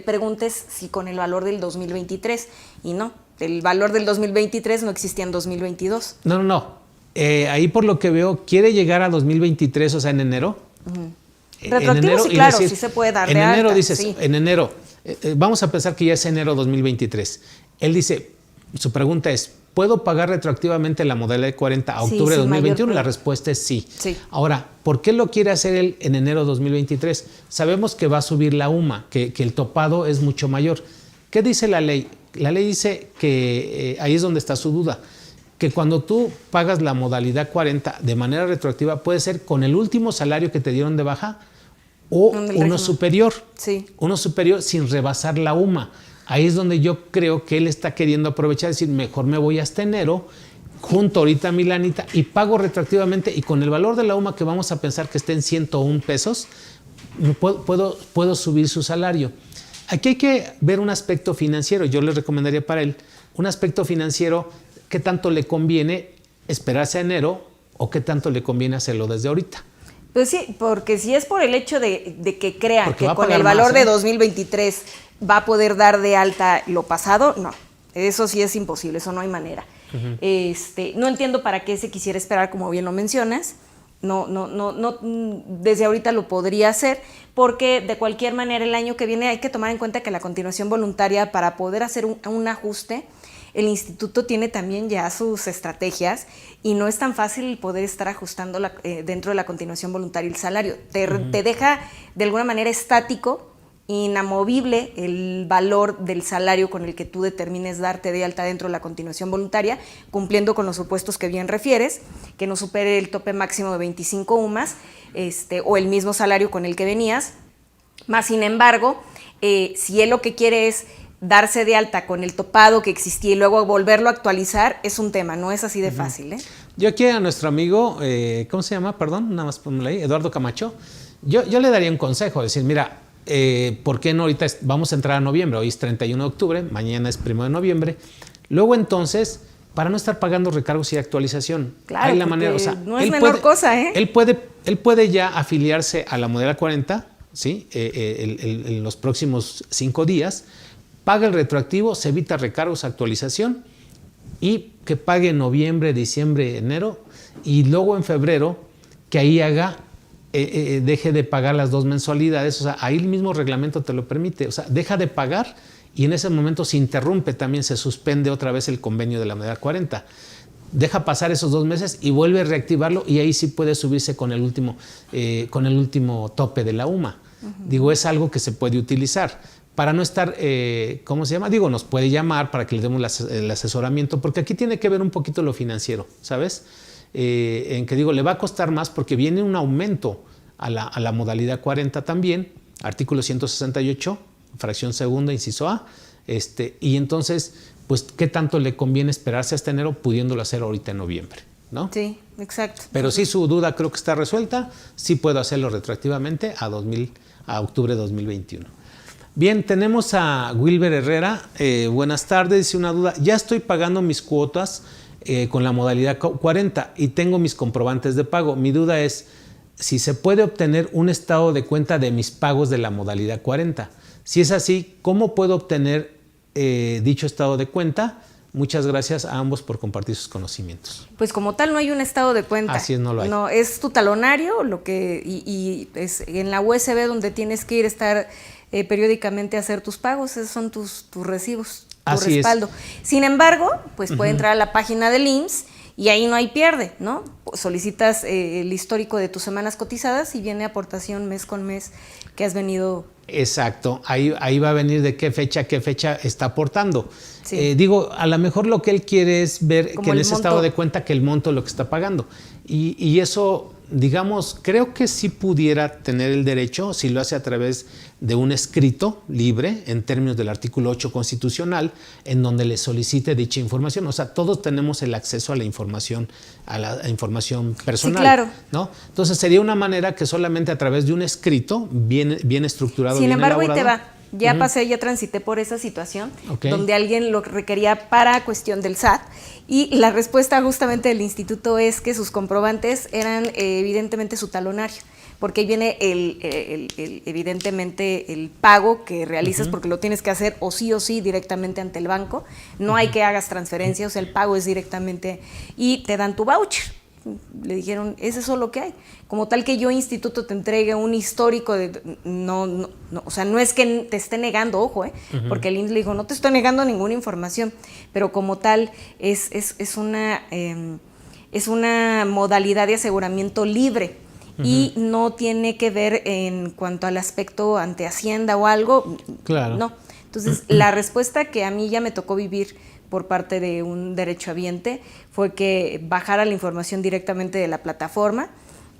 pregunta es si con el valor del 2023 y no, el valor del 2023 no existía en 2022. No. Ahí por lo que veo, quiere llegar a 2023, o sea, en enero. Retroactivo, sí, claro, sí se puede dar de alta. En enero dices, sí. En enero, vamos a pensar que ya es enero 2023. Él dice, su pregunta es, ¿puedo pagar retroactivamente la modalidad de 40 a octubre de 2021? La respuesta es sí. Ahora, ¿por qué lo quiere hacer él en enero de 2023? Sabemos que va a subir la UMA, que el topado es mucho mayor. ¿Qué dice la ley? La ley dice que, ahí es donde está su duda, que cuando tú pagas la modalidad 40 de manera retroactiva puede ser con el último salario que te dieron de baja o uno superior. Sí. Uno superior sin rebasar la UMA. Ahí es donde yo creo que él está queriendo aprovechar, decir, mejor me voy hasta enero, junto ahorita a mi lanita y pago retroactivamente y con el valor de la UMA que vamos a pensar que esté en 101 pesos, puedo subir su salario. Aquí hay que ver un aspecto financiero, yo les recomendaría para él, un aspecto financiero, qué tanto le conviene esperarse a enero o qué tanto le conviene hacerlo desde ahorita. Pues sí, porque si es por el hecho de que crean que con el valor de 2023 va a poder dar de alta lo pasado, no, eso sí es imposible, eso no hay manera. No entiendo para qué se quisiera esperar, como bien lo mencionas. No, desde ahorita lo podría hacer, porque de cualquier manera el año que viene hay que tomar en cuenta que la continuación voluntaria, para poder hacer un ajuste, el instituto tiene también ya sus estrategias y no es tan fácil poder estar ajustando dentro de la continuación voluntaria el salario. Te deja de alguna manera estático, inamovible el valor del salario con el que tú determines darte de alta dentro de la continuación voluntaria, cumpliendo con los supuestos que bien refieres, que no supere el tope máximo de 25 UMAS o el mismo salario con el que venías. Más sin embargo, si él lo que quiere es darse de alta con el topado que existía y luego volverlo a actualizar, es un tema, no es así de fácil. Yo aquí a nuestro amigo, ¿cómo se llama? Perdón, nada más ponme ahí, Eduardo Camacho, yo le daría un consejo, decir, mira, ¿por qué no ahorita vamos a entrar a noviembre? Hoy es 31 de octubre, mañana es 1 de noviembre. Luego entonces, para no estar pagando recargos y actualización, claro, hay la manera, no es menor cosa, Él puede ya afiliarse a la modalidad 40 ¿sí? En los próximos 5 días, paga el retroactivo, se evita recargos, actualización, y que pague en noviembre, diciembre, enero, y luego en febrero que ahí deje de pagar las 2 mensualidades. O sea, ahí el mismo reglamento te lo permite. O sea, deja de pagar y en ese momento se interrumpe, también se suspende otra vez el convenio de la modalidad 40. Deja pasar esos 2 meses y vuelve a reactivarlo, y ahí sí puede subirse con el último tope de la UMA. Digo, es algo que se puede utilizar para no estar, ¿cómo se llama? Digo, nos puede llamar para que le demos el asesoramiento, porque aquí tiene que ver un poquito lo financiero, ¿sabes? En que digo, le va a costar más porque viene un aumento a la modalidad 40 también, artículo 168, fracción segunda, inciso A, y entonces, pues, ¿qué tanto le conviene esperarse hasta enero pudiéndolo hacer ahorita en noviembre, ¿no? Sí, exacto. Pero sí, su duda creo que está resuelta, sí puedo hacerlo retroactivamente a octubre de 2021. Bien, tenemos a Wilber Herrera. Buenas tardes, dice una duda. Ya estoy pagando mis cuotas con la modalidad 40 y tengo mis comprobantes de pago. Mi duda es si se puede obtener un estado de cuenta de mis pagos de la modalidad 40. Si es así, ¿cómo puedo obtener dicho estado de cuenta? Muchas gracias a ambos por compartir sus conocimientos. Pues como tal no hay un estado de cuenta. Así es, no lo hay. No, es tu talonario, y es en la USB donde tienes que estar periódicamente a hacer tus pagos. Esos son tus recibos, tu Así respaldo. Sin embargo, pues puede entrar a la página del IMSS y ahí no hay pierde, ¿no? Solicitas el histórico de tus semanas cotizadas y viene aportación mes con mes que has venido. Exacto, ahí va a venir de qué fecha está aportando. Sí. Digo, a lo mejor lo que él quiere es ver Como que en el ese monto. estado de cuenta que el monto es lo que está pagando. Y eso, digamos, creo que sí pudiera tener el derecho, si lo hace a través de un escrito libre, en términos del artículo 8 constitucional, en donde le solicite dicha información. O sea, todos tenemos el acceso a la información personal. Sí, claro. ¿No? Entonces sería una manera que solamente a través de un escrito bien estructurado, Sin bien embargo, ahí elaborado. te va. Ya ya transité por esa situación, Ok. donde alguien lo requería para cuestión del SAT, y la respuesta justamente del instituto es que sus comprobantes eran evidentemente su talonario, porque ahí viene evidentemente el pago que realizas, porque lo tienes que hacer o sí directamente ante el banco. No hay que hagas transferencia, o sea, el pago es directamente, y te dan tu voucher. Le dijeron, ¿es eso lo que hay? Como tal que yo, instituto, te entregue un histórico de... No, o sea, no es que te esté negando, ojo, porque el IMSS le dijo, no te estoy negando ninguna información, pero como tal es una modalidad de aseguramiento libre, y no tiene que ver en cuanto al aspecto ante Hacienda o algo. Claro. No. Entonces, la respuesta que a mí ya me tocó vivir por parte de un derechohabiente fue que bajara la información directamente de la plataforma,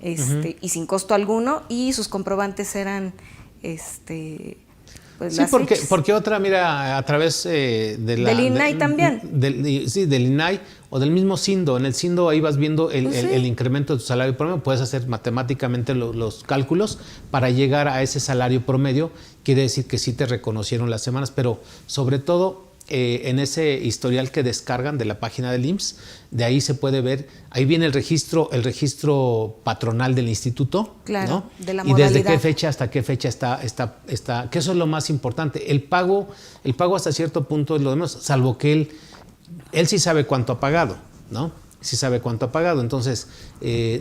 y sin costo alguno, y sus comprobantes eran pues Sí, las fechas. porque otra, mira, a través del INAI también. Del INAI o del mismo SINDO. En el SINDO ahí vas viendo el incremento de tu salario promedio. Puedes hacer matemáticamente los cálculos para llegar a ese salario promedio. Quiere decir que sí te reconocieron las semanas, pero sobre todo en ese historial que descargan de la página del IMSS, de ahí se puede ver, ahí viene el registro patronal del instituto, Claro, ¿no? de la y modalidad. desde qué fecha hasta qué fecha está, que eso es lo más importante. El pago hasta cierto punto es lo demás, salvo que él sí sabe cuánto ha pagado, ¿no? Sí sabe cuánto ha pagado, entonces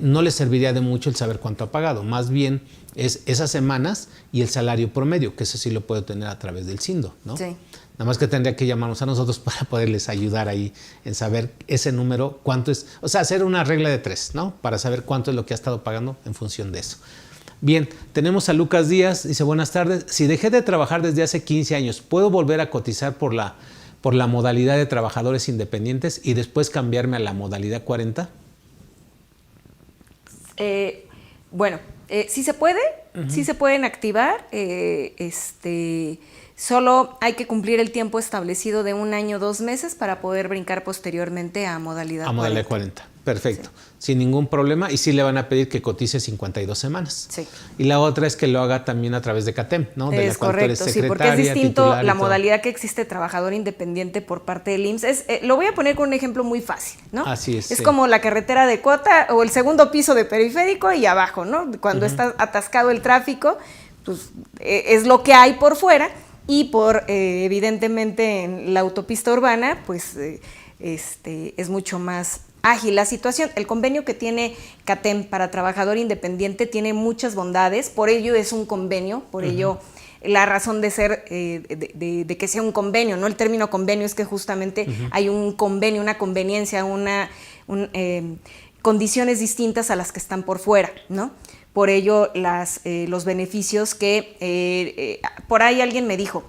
no le serviría de mucho el saber cuánto ha pagado, más bien es esas semanas y el salario promedio, que eso sí lo puede tener a través del SINDO, ¿no? Sí. Nada más que tendría que llamarnos a nosotros para poderles ayudar ahí en saber ese número, cuánto es, o sea, hacer una regla de 3, ¿no? Para saber cuánto es lo que ha estado pagando en función de eso. Bien, tenemos a Lucas Díaz, dice, buenas tardes, si dejé de trabajar desde hace 15 años, ¿puedo volver a cotizar por la modalidad de trabajadores independientes y después cambiarme a la modalidad 40? Bueno, sí se puede, sí se pueden activar, solo hay que cumplir el tiempo establecido de 1 año, 2 meses para poder brincar posteriormente a modalidad 40. A modalidad 40, perfecto, sin ningún problema, y sí le van a pedir que cotice 52 semanas. Sí. Y la otra es que lo haga también a través de CATEM, ¿no? De Es correcto, sí, porque es distinto la modalidad que existe trabajador independiente por parte del IMSS. Lo voy a poner con un ejemplo muy fácil, ¿no? Así es. Es sí. como la carretera de Cota o el segundo piso de Periférico y abajo, ¿no? Cuando está atascado el tráfico, pues, es lo que hay por fuera, y por evidentemente en la autopista urbana, pues es mucho más ágil la situación. El convenio que tiene CATEM para trabajador independiente tiene muchas bondades, por ello es un convenio, por ello la razón de ser de que sea un convenio, no el término convenio, es que justamente hay un convenio, una conveniencia, condiciones distintas a las que están por fuera, ¿no? Por ello los beneficios que por ahí alguien me dijo,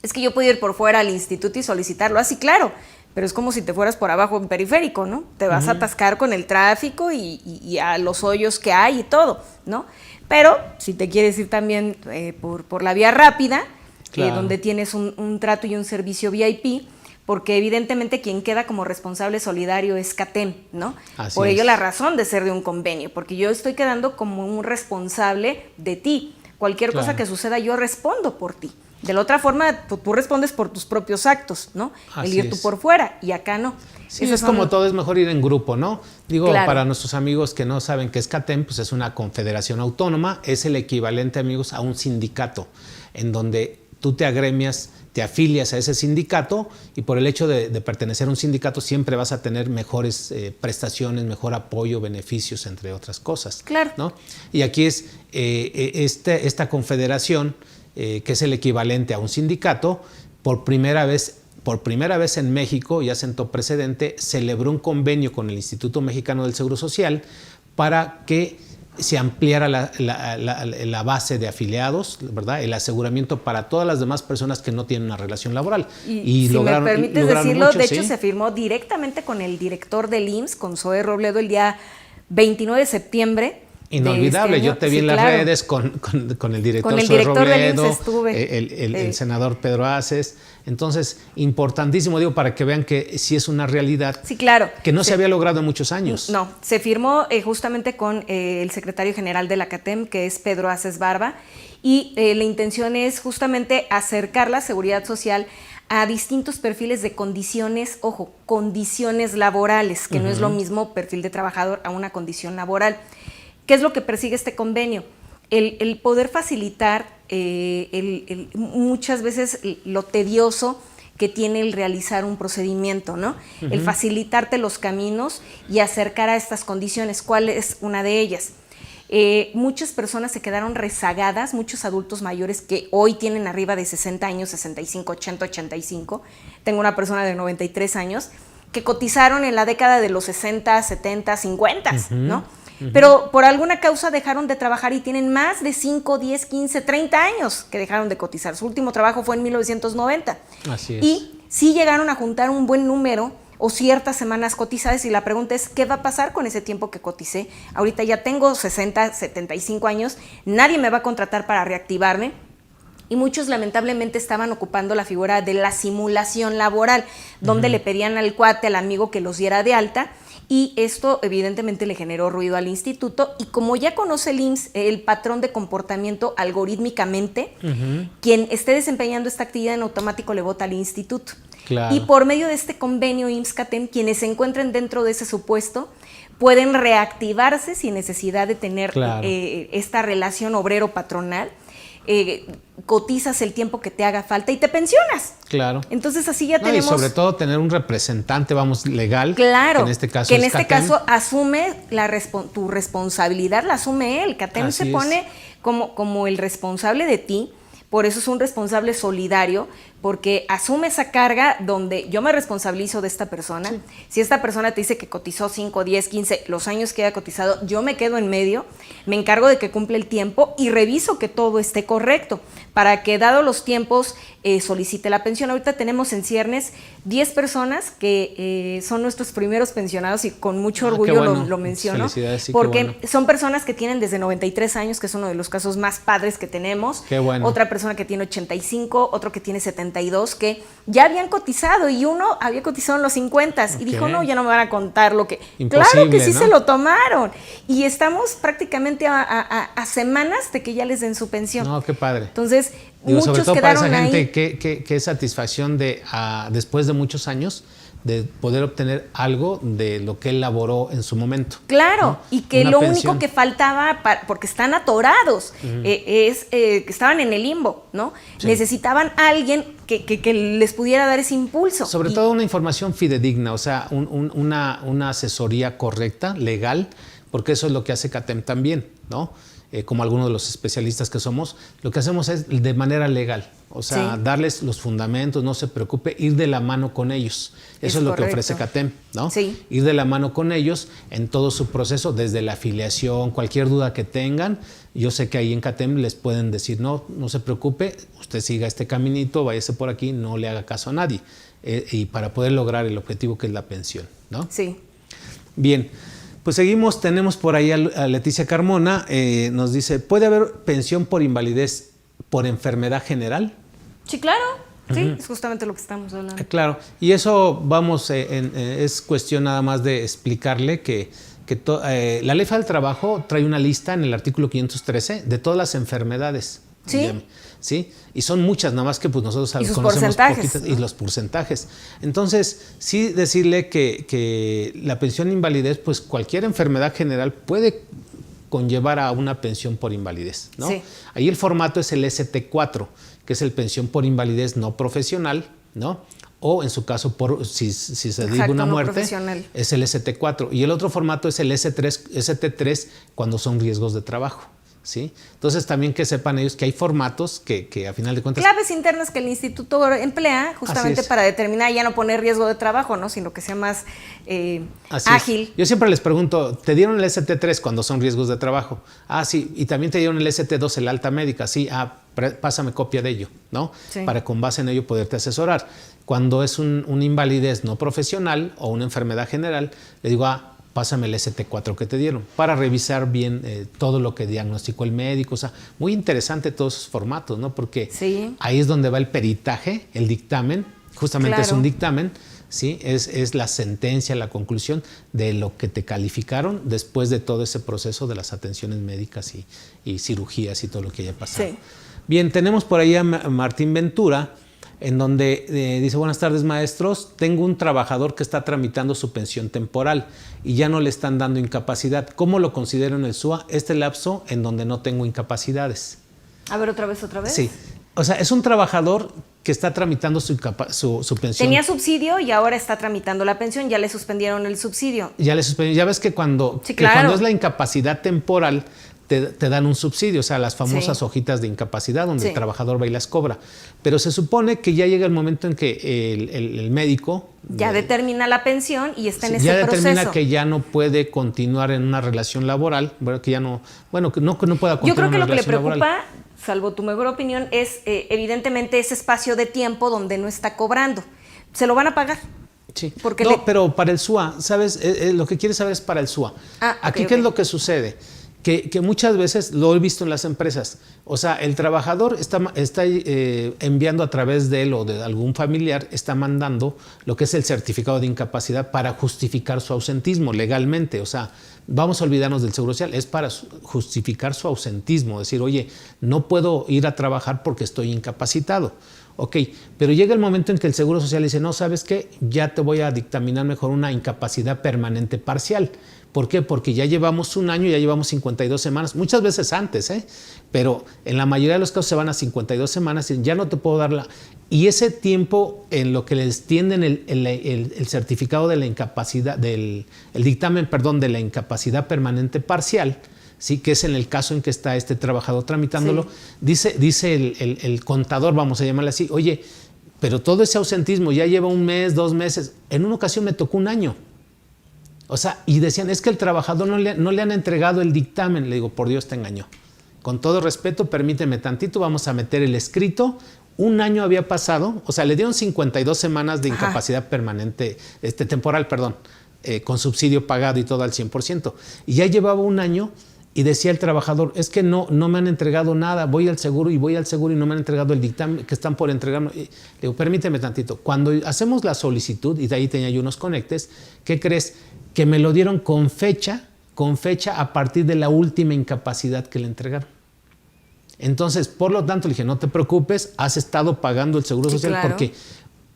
es que yo puedo ir por fuera al instituto y solicitarlo, así claro, pero es como si te fueras por abajo en periférico, ¿no? Te vas a atascar con el tráfico y a los hoyos que hay y todo, ¿no? Pero si te quieres ir también por la vía rápida, claro, donde tienes un trato y un servicio VIP, porque evidentemente quien queda como responsable solidario es CATEM, ¿no? Así por ello es. la razón de ser de un convenio, porque yo estoy quedando como un responsable de ti. Cualquier cosa que suceda, yo respondo por ti. De la otra forma, tú respondes por tus propios actos, ¿no? Así el ir tú por fuera, y acá no. Sí, es como todo, es mejor ir en grupo, ¿no? Digo, claro, para nuestros amigos que no saben qué es CATEM, pues es una confederación autónoma, es el equivalente, amigos, a un sindicato, en donde tú te agremias, te afilias a ese sindicato, y por el hecho de pertenecer a un sindicato siempre vas a tener mejores prestaciones, mejor apoyo, beneficios, entre otras cosas. Claro. ¿No? Y aquí es esta confederación, que es el equivalente a un sindicato, por primera vez en México, ya sentó precedente, celebró un convenio con el Instituto Mexicano del Seguro Social para que se ampliara la base de afiliados, ¿verdad? El aseguramiento para todas las demás personas que no tienen una relación laboral. Y si me permites decirlo, mucho, de hecho, ¿sí? Se firmó directamente con el director del IMSS, con Zoe Robledo, el día 29 de septiembre. Inolvidable, yo te vi en las redes con el director Robledo, el senador Pedro Aces. Entonces, importantísimo, digo, para que vean que sí es una realidad, sí, claro, que no se había logrado en muchos años. No, se firmó justamente con el secretario general de la CATEM, que es Pedro Aces Barba, y la intención es justamente acercar la seguridad social a distintos perfiles de condiciones, ojo, condiciones laborales, que no es lo mismo perfil de trabajador a una condición laboral. ¿Qué es lo que persigue este convenio? El poder facilitar muchas veces lo tedioso que tiene el realizar un procedimiento, ¿no? El facilitarte los caminos y acercar a estas condiciones. ¿Cuál es una de ellas? Muchas personas se quedaron rezagadas, muchos adultos mayores que hoy tienen arriba de 60 años, 65, 80, 85. Tengo una persona de 93 años que cotizaron en la década de los 60, 70, 50, ¿no? Pero por alguna causa dejaron de trabajar y tienen más de 5, 10, 15, 30 años que dejaron de cotizar. Su último trabajo fue en 1990. Así es. Y sí llegaron a juntar un buen número o ciertas semanas cotizadas, y la pregunta es, ¿qué va a pasar con ese tiempo que coticé? Ahorita ya tengo 60, 75 años, nadie me va a contratar para reactivarme. Y muchos lamentablemente estaban ocupando la figura de la simulación laboral, donde le pedían al cuate, al amigo, que los diera de alta. Y esto evidentemente le generó ruido al instituto, y como ya conoce el IMSS el patrón de comportamiento algorítmicamente, quien esté desempeñando esta actividad en automático le vota al instituto. Claro. Y por medio de este convenio IMSS-CATEM, quienes se encuentren dentro de ese supuesto pueden reactivarse sin necesidad de tener esta relación obrero-patronal. Cotizas el tiempo que te haga falta y te pensionas. Claro. Entonces así ya tenemos... Y sobre todo tener un representante, legal. Claro. Que en este caso que en este caso asume tu responsabilidad, la asume él. CATEM así se pone como el responsable de ti. Por eso es un responsable solidario, porque asume esa carga donde yo me responsabilizo de esta persona. Sí. Si esta persona te dice que cotizó 5, 10, 15, los años que haya cotizado, yo me quedo en medio, me encargo de que cumpla el tiempo y reviso que todo esté correcto, para que, dado los tiempos, solicite la pensión. Ahorita tenemos en ciernes 10 personas que son nuestros primeros pensionados, y con mucho orgullo lo menciono, sí, porque son personas que tienen desde 93 años, que es uno de los casos más padres que tenemos. Qué bueno. Otra persona que tiene 85, otro que tiene 72, que ya habían cotizado, y uno había cotizado en los 50 y dijo, no, ya no me van a contar lo que... Imposible, claro que sí, ¿no? Se lo tomaron, y estamos prácticamente a semanas de que ya les den su pensión. No, qué padre. Entonces, digo, muchos sobre todo quedaron para esa ahí. gente, qué satisfacción de después de muchos años de poder obtener algo de lo que él laboró en su momento. Claro, ¿no? y que Una lo pensión. único que faltaba, porque están atorados, es que estaban en el limbo, ¿no? Sí. Necesitaban a alguien que les pudiera dar ese impulso. Sobre todo una información fidedigna, o sea, una asesoría correcta, legal, porque eso es lo que hace CATEM también, ¿no? Como algunos de los especialistas que somos, lo que hacemos es de manera legal, o sea, Sí. darles los fundamentos, no se preocupe, ir de la mano con ellos. Eso es lo que ofrece CATEM, ¿no? Sí. Ir de la mano con ellos en todo su proceso, desde la afiliación, cualquier duda que tengan. Yo sé que ahí en CATEM les pueden decir, no se preocupe, usted siga este caminito, váyase por aquí, no le haga caso a nadie. Y para poder lograr el objetivo que es la pensión, ¿no? Sí. Bien, pues seguimos, tenemos por ahí a Leticia Carmona, nos dice, ¿puede haber pensión por invalidez por enfermedad general? Sí, claro. Sí, es justamente lo que estamos hablando. Claro, y eso vamos, es cuestión nada más de explicarle que la Ley Federal del Trabajo trae una lista en el artículo 513 de todas las enfermedades. Sí. ¿Sí? Y son muchas, nada más que pues nosotros Y sus conocemos porcentajes, poquitas, ¿no? y los porcentajes. Entonces, sí decirle que la pensión invalidez, pues cualquier enfermedad general puede conllevar a una pensión por invalidez, ¿no? Sí. Ahí el formato es el ST4, que es el pensión por invalidez no profesional, ¿no? O en su caso, si se diga Exacto, una no muerte, profesional. es el ST4. Y el otro formato es el ST3 cuando son riesgos de trabajo, ¿sí? Entonces también que sepan ellos que hay formatos que a final de cuentas... Claves internas que el instituto emplea justamente es. para determinar, ya no poner riesgo de trabajo, ¿no? Sino que sea más Así ágil. es. Yo siempre les pregunto, ¿te dieron el ST3 cuando son riesgos de trabajo? Ah, sí. ¿Y también te dieron el ST2, el alta médica? Sí. Ah, pásame copia de ello, ¿no? Sí. Para con base en ello poderte asesorar. Cuando es una invalidez no profesional o una enfermedad general, le digo, pásame el ST4 que te dieron para revisar bien todo lo que diagnosticó el médico. O sea, muy interesante todos esos formatos, ¿no? Porque Sí. ahí es donde va el peritaje, el dictamen. Justamente Claro. es un dictamen, ¿sí? Es la sentencia, la conclusión de lo que te calificaron después de todo ese proceso de las atenciones médicas y cirugías y todo lo que haya pasado. Sí. Bien, tenemos por ahí a Martín Ventura, en donde dice, buenas tardes maestros, tengo un trabajador que está tramitando su pensión temporal y ya no le están dando incapacidad. ¿Cómo lo considero en el SUA este lapso en donde no tengo incapacidades? A ver, otra vez. Sí, o sea, es un trabajador que está tramitando su pensión. Tenía subsidio y ahora está tramitando la pensión, ya le suspendieron el subsidio. Ya le suspendieron. Ya ves que cuando, Sí, que cuando claro. es la incapacidad temporal, te dan un subsidio, o sea, las famosas Sí. hojitas de incapacidad donde Sí. el trabajador va y las cobra. Pero se supone que ya llega el momento en que el médico Ya determina la pensión y está en ese ya proceso. determina que ya no puede continuar en una relación laboral, bueno, que no pueda continuar Yo creo que en lo una que le relación laboral. preocupa, salvo tu mejor opinión, es evidentemente ese espacio de tiempo donde no está cobrando. Se lo van a pagar. Sí. Porque No, pero para el SUA, ¿sabes? Lo que quieres saber es para el SUA. Ah, ok, Aquí, ok. ¿qué es lo que sucede? Que muchas veces, lo he visto en las empresas, o sea, el trabajador está enviando a través de él o de algún familiar, está mandando lo que es el certificado de incapacidad para justificar su ausentismo legalmente. O sea, vamos a olvidarnos del Seguro Social, es para justificar su ausentismo, decir, oye, no puedo ir a trabajar porque estoy incapacitado. Ok, pero llega el momento en que el Seguro Social dice, no, ¿sabes qué? Ya te voy a dictaminar mejor una incapacidad permanente parcial. ¿Por qué? Porque ya llevamos un año, ya llevamos 52 semanas, muchas veces antes, pero en la mayoría de los casos se van a 52 semanas y ya no te puedo dar Y ese tiempo en lo que les tienden el certificado de la incapacidad, el dictamen, perdón, de la incapacidad permanente parcial, ¿sí? Que es en el caso en que está este trabajador tramitándolo, Sí. dice el contador, vamos a llamarle así, oye, pero todo ese ausentismo ya lleva 1 mes, 2 meses, en una ocasión me tocó 1 año. O sea, y decían, es que el trabajador no le han entregado el dictamen. Le digo, por Dios te engañó. Con todo respeto, permíteme tantito, vamos a meter el escrito. 1 año había pasado, o sea, le dieron 52 semanas de incapacidad permanente, temporal, perdón, con subsidio pagado y todo al 100%. Y ya llevaba 1 año y decía el trabajador, es que no me han entregado nada, voy al seguro y no me han entregado el dictamen que están por entregarme. Le digo, permíteme tantito. Cuando hacemos la solicitud, y de ahí tenía yo unos conectes, ¿qué crees? Que me lo dieron con fecha a partir de la última incapacidad que le entregaron. Entonces, por lo tanto, le dije, no te preocupes, has estado pagando el Seguro Social claro. porque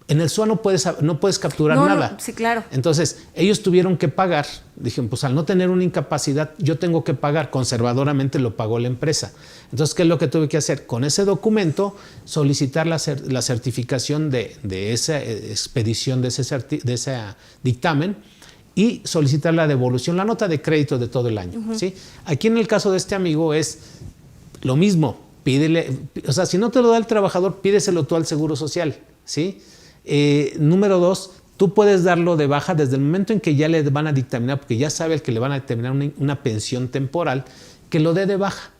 En el SUA no puedes capturar nada. No, sí, claro. Entonces, ellos tuvieron que pagar. Dijeron, pues al no tener una incapacidad, yo tengo que pagar. Conservadoramente lo pagó la empresa. Entonces, ¿qué es lo que tuve que hacer? Con ese documento, solicitar la certificación de esa expedición, de ese dictamen, y solicitar la devolución, la nota de crédito de todo el año. ¿Sí? Aquí en el caso de este amigo es lo mismo. Pídele, o sea, si no te lo da el trabajador, pídeselo tú al Seguro Social. ¿Sí? Número 2, tú puedes darlo de baja desde el momento en que ya le van a dictaminar, porque ya sabe el que le van a dictaminar una pensión temporal, que lo dé de baja.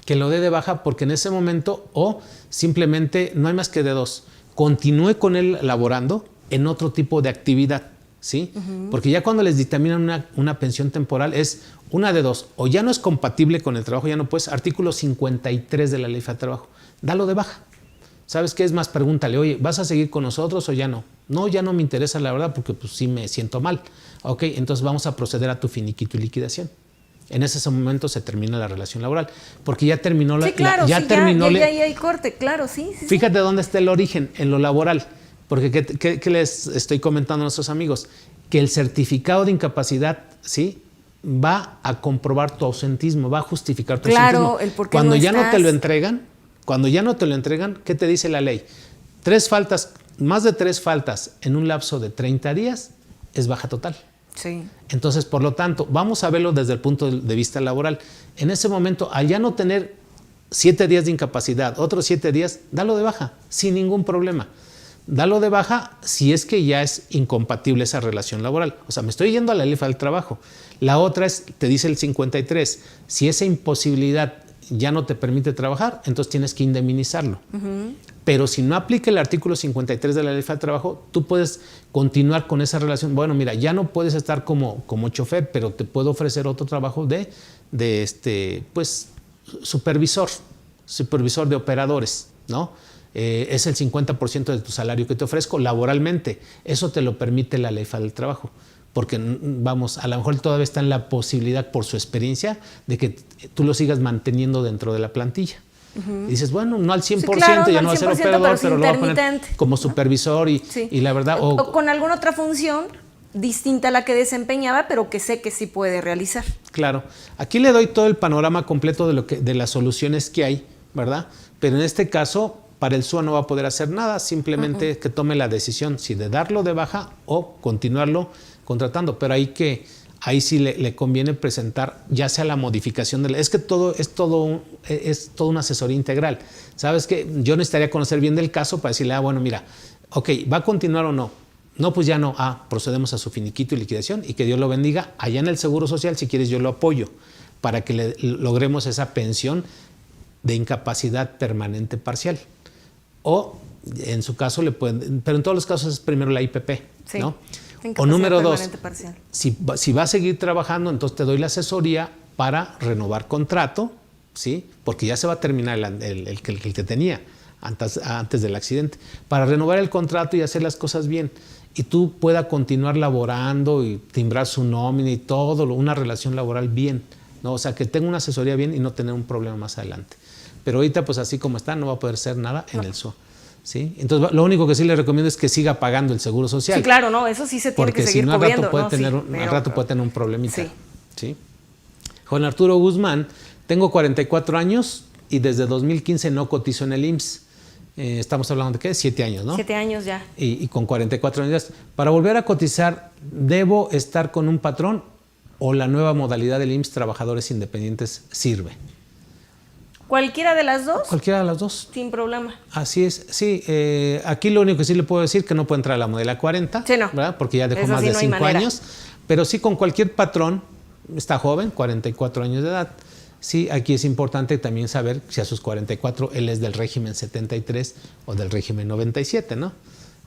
Que lo dé de baja porque en ese momento, o simplemente, no hay más que de dos, continúe con él laborando en otro tipo de actividad. ¿Sí? Porque ya cuando les dictaminan una pensión temporal es una de dos, o ya no es compatible con el trabajo, ya no puedes, artículo 53 de la Ley Federal del Trabajo, dalo de baja. ¿Sabes qué? Es más, pregúntale, oye, ¿vas a seguir con nosotros o ya no? No, ya no me interesa la verdad porque pues sí me siento mal. Ok, entonces vamos a proceder a tu finiquito y liquidación. En ese momento se termina la relación laboral, porque ya terminó la... Sí, claro, ya hay corte, claro, sí. Fíjate dónde está el origen, en lo laboral. Porque ¿qué les estoy comentando a nuestros amigos? Que el certificado de incapacidad, ¿sí?, va a comprobar tu ausentismo, va a justificar tu ausentismo. Claro, el por qué Cuando no ya estás. no te lo entregan, ¿qué te dice la ley? 3 faltas, más de 3 faltas en un lapso de 30 días es baja total. Sí. Entonces, por lo tanto, vamos a verlo desde el punto de vista laboral. En ese momento, al ya no tener 7 días de incapacidad, otros 7 días, dalo de baja, sin ningún problema. Dalo de baja si es que ya es incompatible esa relación laboral. O sea, me estoy yendo a la Ley Federal del Trabajo. La otra es, te dice el 53, si esa imposibilidad ya no te permite trabajar, entonces tienes que indemnizarlo. Pero si no aplica el artículo 53 de la Ley Federal del Trabajo, tú puedes continuar con esa relación. Bueno, mira, ya no puedes estar como chofer, pero te puedo ofrecer otro trabajo de supervisor de operadores, ¿no? Es el 50% de tu salario que te ofrezco laboralmente. Eso te lo permite la Ley Federal del Trabajo. Porque, vamos, a lo mejor todavía está en la posibilidad, por su experiencia, de que tú lo sigas manteniendo dentro de la plantilla. Y dices, bueno, no al 100%, sí, claro, ya no va a ser operador, pero lo va a poner como supervisor y la verdad... O con alguna otra función distinta a la que desempeñaba, pero que sé que sí puede realizar. Claro. Aquí le doy todo el panorama completo de las soluciones que hay, ¿verdad? Pero en este caso, para el SUA no va a poder hacer nada, simplemente que tome la decisión si de darlo de baja o continuarlo contratando. Pero ahí sí le conviene presentar ya sea la modificación de la... Es que es todo una asesoría integral. ¿Sabes qué? Yo necesitaría conocer bien del caso para decirle, bueno, mira, ok, ¿va a continuar o no? No, pues ya no. Procedemos a su finiquito y liquidación y que Dios lo bendiga. Allá en el Seguro Social, si quieres, yo lo apoyo para que logremos esa pensión de incapacidad permanente parcial. O, en su caso, pero en todos los casos es primero la IPP, sí, ¿no? O número 2, si va a seguir trabajando, entonces te doy la asesoría para renovar contrato, ¿sí? Porque ya se va a terminar el que tenía antes del accidente. Para renovar el contrato y hacer las cosas bien. Y tú puedas continuar laborando y timbrar su nómina y todo, una relación laboral bien, ¿no? O sea, que tenga una asesoría bien y no tener un problema más adelante. Pero ahorita, pues así como está, no va a poder hacer nada en el SUA. ¿Sí? Entonces, lo único que sí le recomiendo es que siga pagando el Seguro Social. Sí, claro, no, eso sí se tiene que seguir cubriendo. Porque si no, al rato puede tener un problemita. Sí. ¿Sí? Juan Arturo Guzmán, tengo 44 años y desde 2015 no cotizo en el IMSS. Estamos hablando de ¿qué? 7 años, ¿no? 7 años ya. Y con 44 años. Para volver a cotizar, ¿debo estar con un patrón o la nueva modalidad del IMSS Trabajadores Independientes sirve? ¿Cualquiera de las dos? Cualquiera de las dos. Sin problema. Así es, sí. Aquí lo único que sí le puedo decir es que no puede entrar a la modalidad 40, sí, no. ¿verdad? Porque ya dejó eso más sí, de no 5 años. Pero sí con cualquier patrón, está joven, 44 años de edad. Sí, aquí es importante también saber si a sus 44 él es del régimen 73 o del régimen 97, ¿no?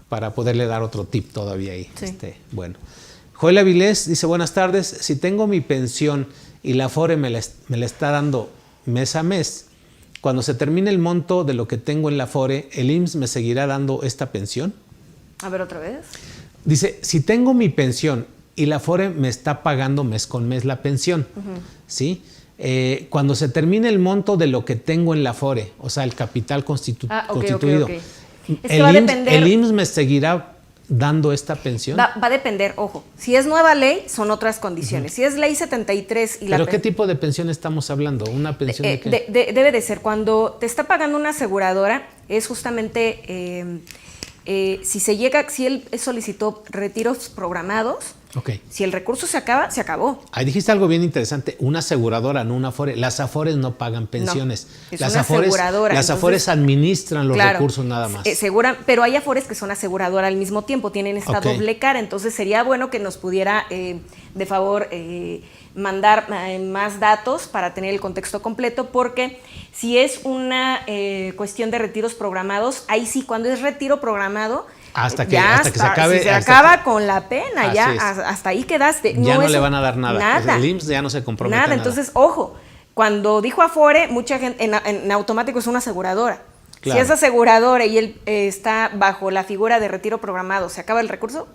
Para poderle dar otro tip todavía ahí. Sí. Bueno. Joel Avilés dice, buenas tardes, si tengo mi pensión y la Afore me la está dando mes a mes, cuando se termine el monto de lo que tengo en la Afore, ¿el IMSS me seguirá dando esta pensión? A ver, otra vez. Dice, si tengo mi pensión y la Afore me está pagando mes con mes la pensión, ¿sí? Cuando se termine el monto de lo que tengo en la Afore, o sea, el capital constituido, okay. Es que va a depender. ¿El IMSS me seguirá dando esta pensión? Va a depender, ojo. Si es nueva ley, son otras condiciones. Si es ley 73 y ¿Pero qué tipo de pensión estamos hablando? ¿Una pensión de qué? Debe de ser. Cuando te está pagando una aseguradora, es justamente si él solicitó retiros programados, Okay. Si el recurso se acaba, se acabó. Ahí dijiste algo bien interesante, una aseguradora, no una Afore. Las Afores no pagan pensiones. No, es las una Afores, aseguradora. Las Afores administran los claro, recursos nada más. Pero hay Afores que son aseguradora al mismo tiempo, tienen esta doble cara, entonces sería bueno que nos pudiera, de favor, mandar más datos para tener el contexto completo, porque si es una cuestión de retiros programados, ahí sí, cuando es retiro programado, hasta que se acabe. Si se acaba con la pena, ya hasta ahí quedaste. Ya no le van a dar nada. El IMSS ya no se compromete nada. Entonces, ojo, cuando dijo Afore, mucha gente en automático es una aseguradora. Claro. Si es aseguradora y él está bajo la figura de retiro programado, se acaba el recurso,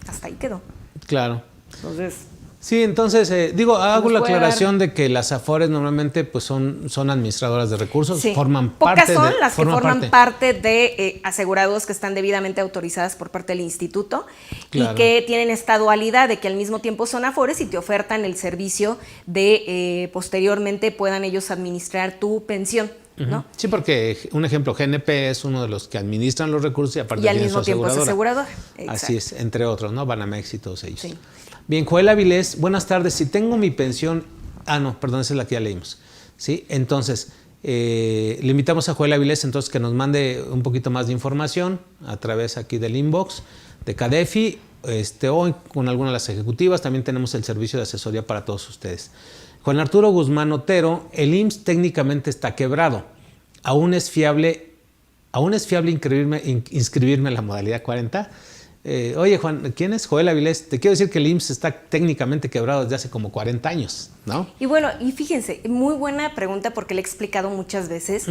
hasta ahí quedó. Claro. Entonces... Sí, entonces, hago la aclaración de que las Afores normalmente pues son administradoras de recursos, sí. forman Pocas parte son las que forman parte de asegurados que están debidamente autorizadas por parte del instituto, claro, y que tienen esta dualidad de que al mismo tiempo son Afores y te ofertan el servicio de posteriormente puedan ellos administrar tu pensión. ¿No? Sí, porque un ejemplo, GNP es uno de los que administran los recursos y aparte al mismo tiempo es aseguradora. Así es, entre otros, ¿no? Banamex y todos ellos. Sí. Bien, Joel Avilés, buenas tardes. Si tengo mi pensión... no, perdón, esa es la que ya leímos. ¿Sí? Entonces, le invitamos a Joel Avilés entonces que nos mande un poquito más de información a través aquí del inbox de CADEFI o con alguna de las ejecutivas. También tenemos el servicio de asesoría para todos ustedes. Juan Arturo Guzmán Otero, el IMSS técnicamente está quebrado. ¿Aún es fiable inscribirme en la modalidad 40? Oye, Juan, ¿quién es Joel Avilés? Te quiero decir que el IMSS está técnicamente quebrado desde hace como 40 años, ¿no? Y bueno, y fíjense, muy buena pregunta porque le he explicado muchas veces.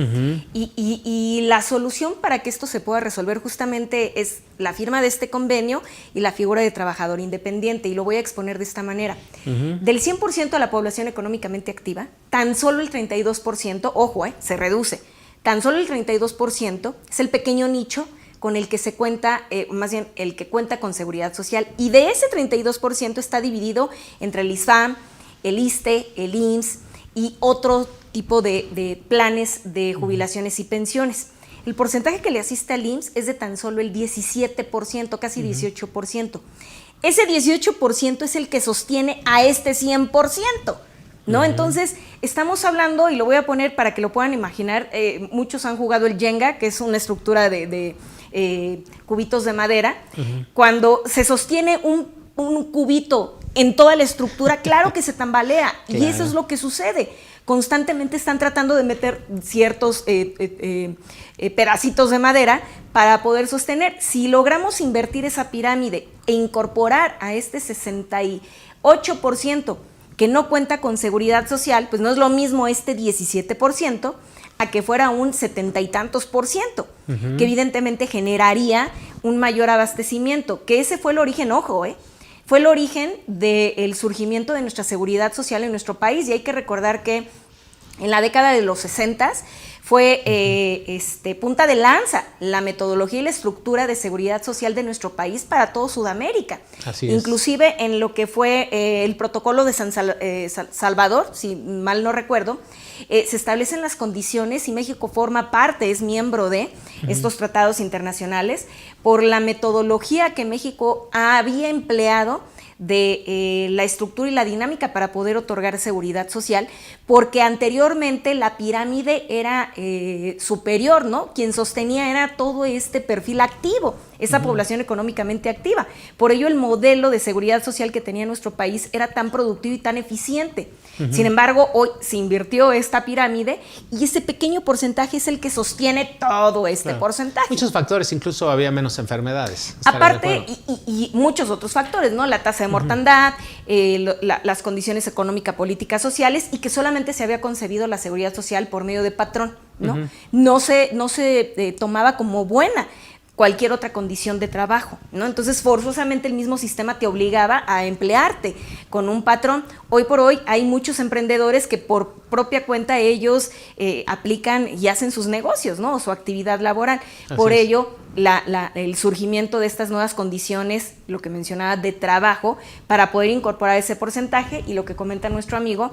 Y la solución para que esto se pueda resolver justamente es la firma de este convenio y la figura de trabajador independiente. Y lo voy a exponer de esta manera. Del 100% de la población económicamente activa, tan solo el 32%, ojo, se reduce, tan solo el 32% es el pequeño nicho con el que se cuenta, más bien el que cuenta con seguridad social. Y de ese 32% está dividido entre el ISFAM, el ISSSTE, el IMSS y otro tipo de planes de jubilaciones y pensiones. El porcentaje que le asiste al IMSS es de tan solo el 17%, casi 18%. Ese 18% es el que sostiene a este 100%. ¿No? Entonces, estamos hablando, y lo voy a poner para que lo puedan imaginar, muchos han jugado el Jenga, que es una estructura de cubitos de madera. Cuando se sostiene un cubito en toda la estructura, claro que se tambalea, claro. Y eso es lo que sucede. Constantemente están tratando de meter ciertos pedacitos de madera para poder sostener. Si logramos invertir esa pirámide e incorporar a este 68% que no cuenta con seguridad social, pues no es lo mismo este 17% a que fuera un 70 y tantos %, que evidentemente generaría un mayor abastecimiento, que ese fue el origen, ojo, fue el origen del surgimiento de nuestra seguridad social en nuestro país. Y hay que recordar que en la década de los 60s fue punta de lanza la metodología y la estructura de seguridad social de nuestro país para todo Sudamérica. Así es. Inclusive en lo que fue el protocolo de San Salvador, si mal no recuerdo, se establecen las condiciones y México forma parte, es miembro de estos tratados internacionales por la metodología que México había empleado de la estructura y la dinámica para poder otorgar seguridad social, porque anteriormente la pirámide era superior, ¿no? Quien sostenía era todo este perfil activo, esa población económicamente activa. Por ello el modelo de seguridad social que tenía nuestro país era tan productivo y tan eficiente. Sin embargo, hoy se invirtió esta pirámide y ese pequeño porcentaje es el que sostiene todo este porcentaje. Muchos factores, incluso había menos enfermedades. Aparte, y muchos otros factores, ¿no? La tasa de mortandad, las condiciones económicas, políticas, sociales, y que solamente se había concebido la seguridad social por medio de patrón, ¿no? No se tomaba como buena cualquier otra condición de trabajo, ¿no? Entonces, forzosamente el mismo sistema te obligaba a emplearte con un patrón. Hoy por hoy hay muchos emprendedores que por propia cuenta ellos aplican y hacen sus negocios, ¿no? O su actividad laboral. Por ello, el surgimiento de estas nuevas condiciones, lo que mencionaba de trabajo, para poder incorporar ese porcentaje y lo que comenta nuestro amigo,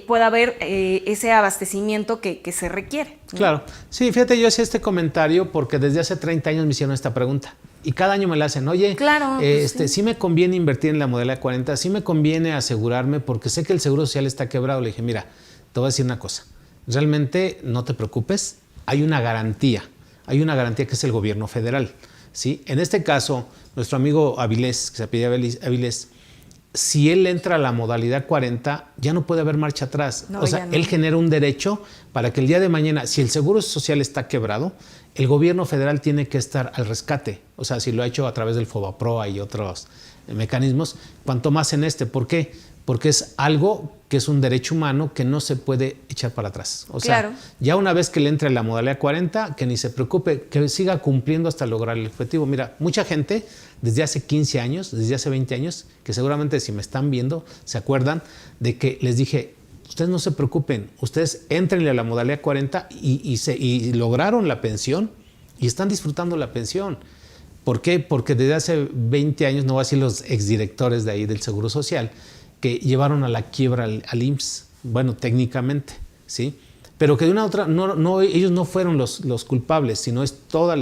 pueda haber ese abastecimiento que se requiere, ¿no? Claro. Sí, fíjate, yo hacía este comentario porque desde hace 30 años me hicieron esta pregunta. Y cada año me la hacen, oye, claro, sí me conviene invertir en la modalidad 40, sí me conviene asegurarme porque sé que el Seguro Social está quebrado. Le dije, mira, te voy a decir una cosa, realmente no te preocupes, hay una garantía que es el gobierno federal, ¿sí? En este caso, nuestro amigo Avilés, que se apellida Avilés, si él entra a la modalidad 40, ya no puede haber marcha atrás. No, o sea, no. Él genera un derecho para que el día de mañana, si el Seguro Social está quebrado, el gobierno federal tiene que estar al rescate. O sea, si lo ha hecho a través del FOBAPROA y otros mecanismos, cuanto más en este. ¿Por qué? Porque es algo que es un derecho humano que no se puede echar para atrás. O sea, claro. Ya una vez que le entre la modalidad 40, que ni se preocupe, que siga cumpliendo hasta lograr el objetivo. Mira, mucha gente desde hace 15 años, desde hace 20 años, que seguramente si me están viendo, se acuerdan de que les dije, ustedes no se preocupen, ustedes entrenle a la modalidad 40 y lograron la pensión y están disfrutando la pensión. ¿Por qué? Porque desde hace 20 años, no voy a decir los exdirectores de ahí del Seguro Social, que llevaron a la quiebra al IMSS, bueno, técnicamente, ¿sí? Pero que de una u otra, ellos no fueron los culpables, sino es toda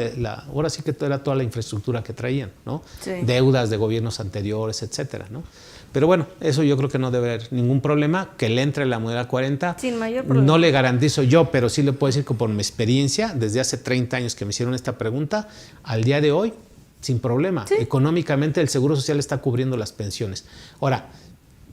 ahora sí que era toda la infraestructura que traían, ¿no? Sí. Deudas de gobiernos anteriores, etcétera, ¿no? Pero bueno, eso yo creo que no debe haber ningún problema, que le entre la modalidad 40. Sin mayor problema. No le garantizo yo, pero sí le puedo decir que por mi experiencia, desde hace 30 años que me hicieron esta pregunta, al día de hoy, sin problema. Sí. Económicamente el Seguro Social está cubriendo las pensiones. Ahora,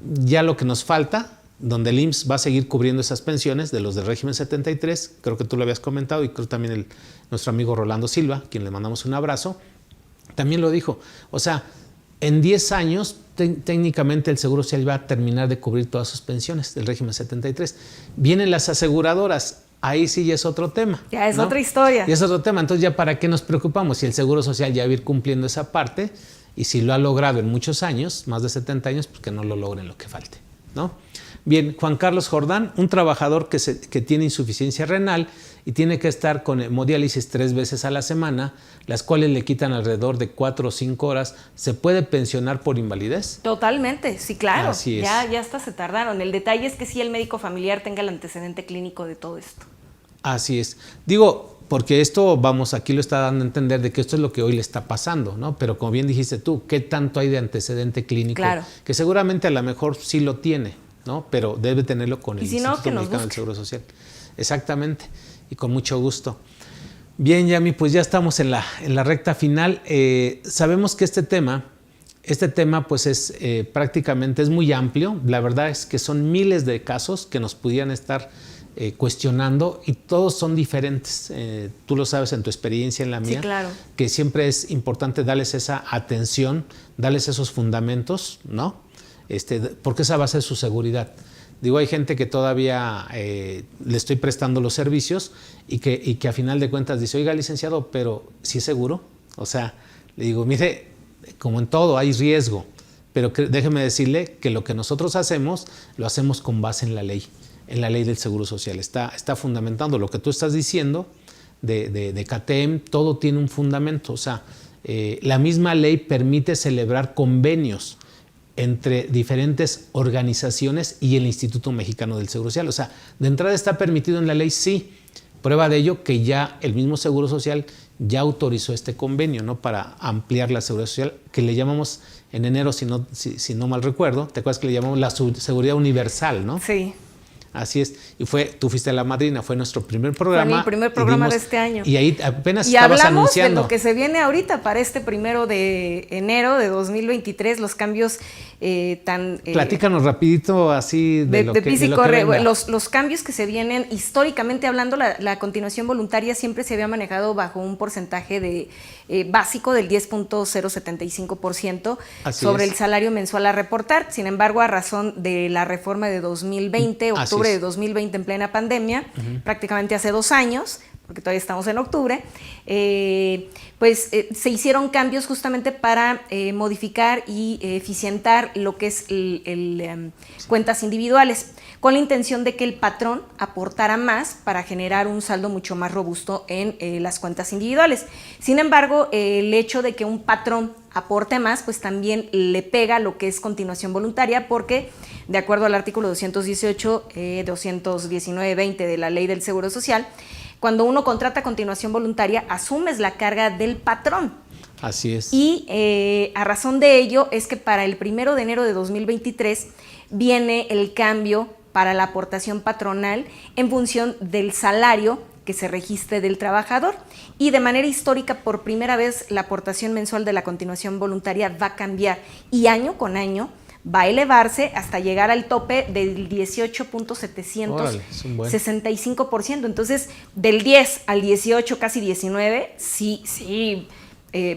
ya lo que nos falta, donde el IMSS va a seguir cubriendo esas pensiones de los del régimen 73, creo que tú lo habías comentado y creo también nuestro amigo Rolando Silva, quien le mandamos un abrazo, también lo dijo. O sea, en 10 años técnicamente el Seguro Social va a terminar de cubrir todas sus pensiones del régimen 73. Vienen las aseguradoras, ahí sí ya es otro tema. Ya es, ¿no?, otra historia. Ya es otro tema, entonces ya para qué nos preocupamos si el Seguro Social ya va a ir cumpliendo esa parte y si lo ha logrado en muchos años, más de 70 años, pues que no lo logren lo que falte, ¿no? Bien, Juan Carlos Jordán, un trabajador que tiene insuficiencia renal y tiene que estar con hemodiálisis 3 veces a la semana, las cuales le quitan alrededor de 4 o 5 horas, ¿se puede pensionar por invalidez? Totalmente, sí, claro. Así es. Ya hasta se tardaron. El detalle es que sí el médico familiar tenga el antecedente clínico de todo esto. Así es. Digo, porque esto, vamos, aquí lo está dando a entender de que esto es lo que hoy le está pasando, ¿no? Pero como bien dijiste tú, ¿qué tanto hay de antecedente clínico? Claro. Que seguramente a lo mejor sí lo tiene, ¿no? Pero debe tenerlo con el Instituto Mexicano del Seguro Social. Exactamente, y con mucho gusto. Bien, Yami, pues ya estamos en la recta final. Sabemos que este tema pues es prácticamente es muy amplio. La verdad es que son miles de casos que nos pudieran estar cuestionando y todos son diferentes. Tú lo sabes en tu experiencia, en la mía, sí, claro, que siempre es importante darles esa atención, darles esos fundamentos, ¿no? Porque esa va a ser su seguridad. Digo, hay gente que todavía le estoy prestando los servicios y que a final de cuentas dice, oiga, licenciado, pero ¿sí es seguro? O sea, le digo, mire, como en todo hay riesgo, pero déjeme decirle que lo que nosotros hacemos, lo hacemos con base en la ley del Seguro Social. Está fundamentando lo que tú estás diciendo de CATEM, todo tiene un fundamento. O sea, la misma ley permite celebrar convenios entre diferentes organizaciones y el Instituto Mexicano del Seguro Social. O sea, de entrada está permitido en la ley, sí. Prueba de ello que ya el mismo Seguro Social ya autorizó este convenio, ¿no? Para ampliar la seguridad social, que le llamamos en enero, si no mal recuerdo, ¿te acuerdas que le llamamos la seguridad universal, no? Sí. Así es, y tú fuiste la madrina, fue nuestro primer programa. Fue mi primer programa de este año. Y ahí apenas y estabas hablamos anunciando. de lo que se viene ahorita para este 1 de enero de 2023, los cambios Platícanos rapidito así de lo que venga. Los cambios que se vienen, históricamente hablando, la continuación voluntaria siempre se había manejado bajo un porcentaje básico del 10.075% sobre el salario mensual a reportar. Sin embargo, a razón de la reforma de 2020, octubre de 2020 en plena pandemia, prácticamente hace 2 años, porque todavía estamos en octubre, pues se hicieron cambios justamente para modificar y eficientar lo que es cuentas individuales, con la intención de que el patrón aportara más para generar un saldo mucho más robusto en las cuentas individuales. Sin embargo, el hecho de que un patrón aporte más, pues también le pega lo que es continuación voluntaria, porque de acuerdo al artículo 218, 219-20 de la Ley del Seguro Social, cuando uno contrata continuación voluntaria, asumes la carga del patrón. Así es. Y a razón de ello es que para el 1 de enero de 2023 viene el cambio para la aportación patronal en función del salario que se registre del trabajador, y de manera histórica por primera vez la aportación mensual de la continuación voluntaria va a cambiar, y año con año va a elevarse hasta llegar al tope del 18.765%. Entonces, del 10 al 18, casi 19, sí,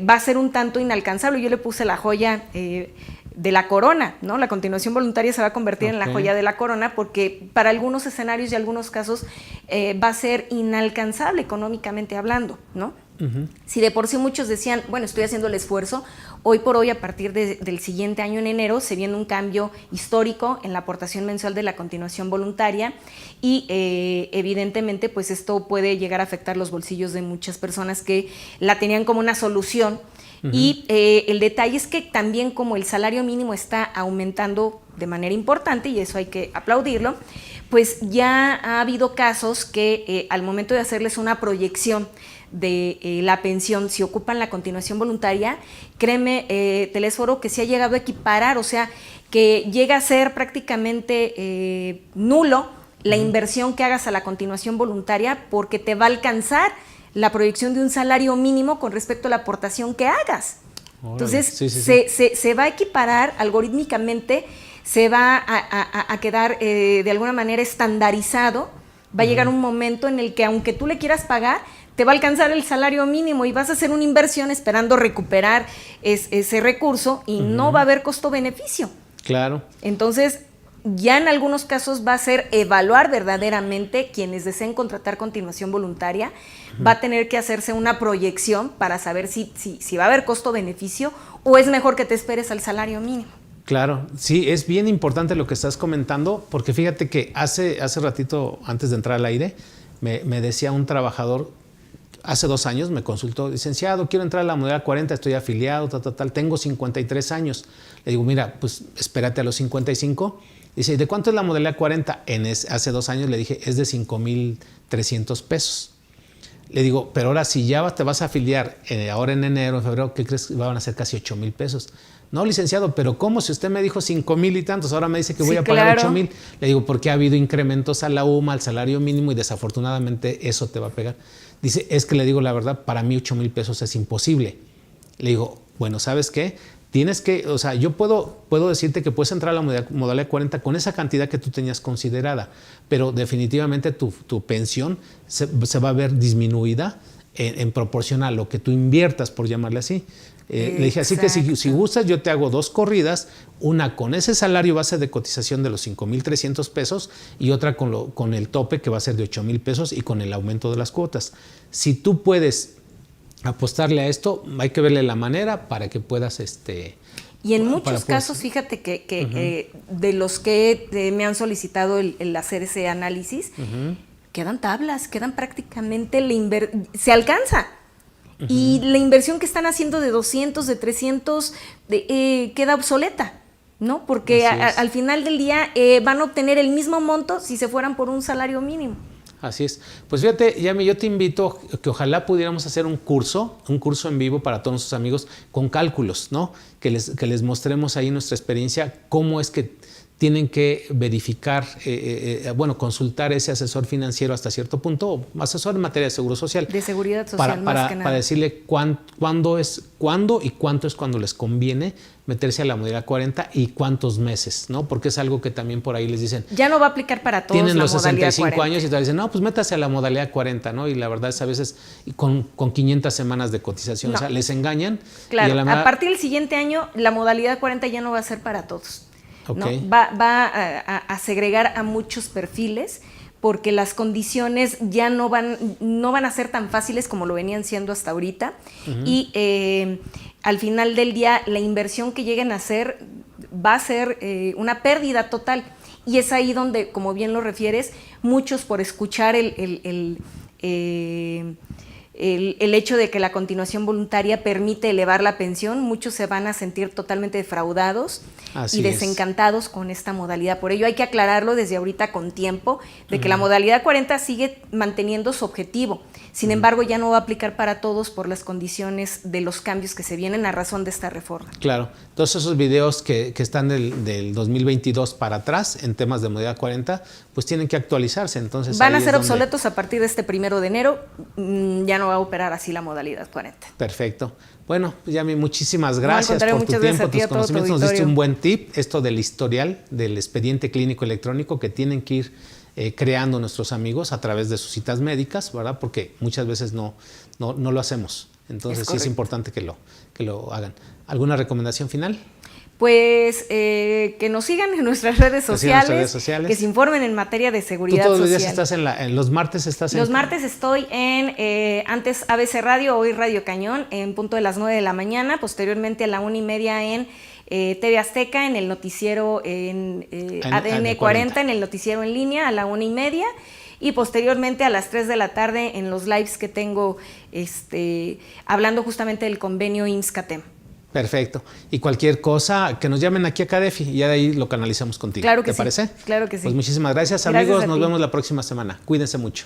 va a ser un tanto inalcanzable. Yo le puse la joya de la corona, ¿no? La continuación voluntaria se va a convertir en la joya de la corona, porque para algunos escenarios y algunos casos va a ser inalcanzable económicamente hablando, ¿no? Si de por sí muchos decían, bueno, estoy haciendo el esfuerzo, hoy por hoy, a partir del siguiente año en enero, se viene un cambio histórico en la aportación mensual de la continuación voluntaria, y evidentemente pues esto puede llegar a afectar los bolsillos de muchas personas que la tenían como una solución. Y el detalle es que también, como el salario mínimo está aumentando de manera importante, y eso hay que aplaudirlo, pues ya ha habido casos que al momento de hacerles una proyección de la pensión, si ocupan la continuación voluntaria, créeme, Telesforo, que se ha llegado a equiparar, o sea, que llega a ser prácticamente nulo la inversión que hagas a la continuación voluntaria, porque te va a alcanzar la proyección de un salario mínimo con respecto a la aportación que hagas. Entonces, se va a equiparar algorítmicamente, se va a quedar de alguna manera estandarizado. Va a llegar un momento en el que, aunque tú le quieras pagar, te va a alcanzar el salario mínimo y vas a hacer una inversión esperando recuperar ese recurso, y no va a haber costo-beneficio. Claro. Entonces, ya en algunos casos va a ser evaluar verdaderamente quienes deseen contratar continuación voluntaria, va a tener que hacerse una proyección para saber si va a haber costo-beneficio, o es mejor que te esperes al salario mínimo. Claro, sí, es bien importante lo que estás comentando, porque fíjate que hace ratito, antes de entrar al aire, me decía un trabajador, hace 2 años me consultó: licenciado, quiero entrar a la modalidad 40, estoy afiliado, tengo 53 años. Le digo, mira, pues espérate a los 55. Dice, ¿y de cuánto es la modalidad 40? Hace 2 años le dije, es de 5,300 pesos. Le digo, pero ahora si ya te vas a afiliar ahora en enero, en febrero, ¿qué crees? Van a ser casi 8,000 pesos. No, licenciado, pero ¿cómo? Si usted me dijo 5,000 y tantos, ahora me dice que voy a pagar 8,000. Le digo, porque ha habido incrementos a la UMA, al salario mínimo, y desafortunadamente eso te va a pegar. Dice, es que le digo la verdad, para mí 8,000 pesos es imposible. Le digo, bueno, ¿sabes qué? Tienes que, o sea, yo puedo decirte que puedes entrar a la modalidad 40 con esa cantidad que tú tenías considerada, pero definitivamente tu pensión se va a ver disminuida en proporción a lo que tú inviertas, por llamarle así. Le dije, así que si gustas, yo te hago 2 corridas, una con ese salario base de cotización de los 5,300 pesos y otra con el tope, que va a ser de 8,000 pesos, y con el aumento de las cuotas. Si tú puedes apostarle a esto, hay que verle la manera para que puedas y en muchos casos, fíjate que de los que me han solicitado el hacer ese análisis, quedan tablas, quedan prácticamente se alcanza. Y la inversión que están haciendo de 200, de 300, queda obsoleta, ¿no? Porque al final del día van a obtener el mismo monto si se fueran por un salario mínimo. Así es. Pues fíjate, Yami, yo te invito que ojalá pudiéramos hacer un curso en vivo para todos nuestros amigos con cálculos, ¿no? Que les mostremos ahí nuestra experiencia, cómo es que tienen que verificar, consultar ese asesor financiero hasta cierto punto, o asesor en materia de seguro social. De seguridad social, más que nada. Para decirle cuándo y cuánto es cuando les conviene meterse a la modalidad 40 y cuántos meses, ¿no? Porque es algo que también por ahí les dicen. Ya no va a aplicar para todos. Tienen los 65 40. años y te dicen, no, pues métase a la modalidad 40, ¿no? Y la verdad es a veces con 500 semanas de cotización, no. O sea, les engañan. Claro, y a partir del siguiente año, la modalidad 40 ya no va a ser para todos. Okay. ¿No? Va a segregar a muchos perfiles, porque las condiciones ya no van a ser tan fáciles como lo venían siendo hasta ahorita. Y al final del día, la inversión que lleguen a hacer va a ser una pérdida total. Y es ahí donde, como bien lo refieres, muchos por escuchar el hecho de que la continuación voluntaria permite elevar la pensión, muchos se van a sentir totalmente defraudados y desencantados con esta modalidad. Por ello hay que aclararlo desde ahorita con tiempo, de que la modalidad 40 sigue manteniendo su objetivo. Sin embargo, ya no va a aplicar para todos por las condiciones de los cambios que se vienen a razón de esta reforma. Claro. Todos esos videos que están del 2022 para atrás en temas de modalidad 40, pues tienen que actualizarse. Entonces van a ser obsoletos a partir de este 1 de enero. Ya no va a operar así la modalidad 40. Perfecto. Bueno, pues Yami, muchísimas gracias por tu tiempo, tus conocimientos. Nos diste un buen tip, esto del historial, del expediente clínico electrónico que tienen que ir creando nuestros amigos a través de sus citas médicas, ¿verdad? Porque muchas veces no lo hacemos. Entonces sí es importante que lo hagan. ¿Alguna recomendación final? Pues que nos sigan en nuestras redes sociales, que se informen en materia de seguridad social. ¿Tú todos los días estás los martes estás en...? Los martes estoy en, antes ABC Radio, hoy Radio Cañón, en punto de las 9 de la mañana, posteriormente a la 1:30 en TV Azteca, en el noticiero en ADN 40, en el noticiero en línea a la 1:30, y posteriormente a las 3 de la tarde en los lives que tengo hablando justamente del convenio IMSS-CATEM. Perfecto. Y cualquier cosa, que nos llamen aquí a CADEFI y ya de ahí lo canalizamos contigo. Claro que ¿Te parece? Claro que sí. Pues muchísimas gracias, amigos. Nos vemos la próxima semana. Cuídense mucho.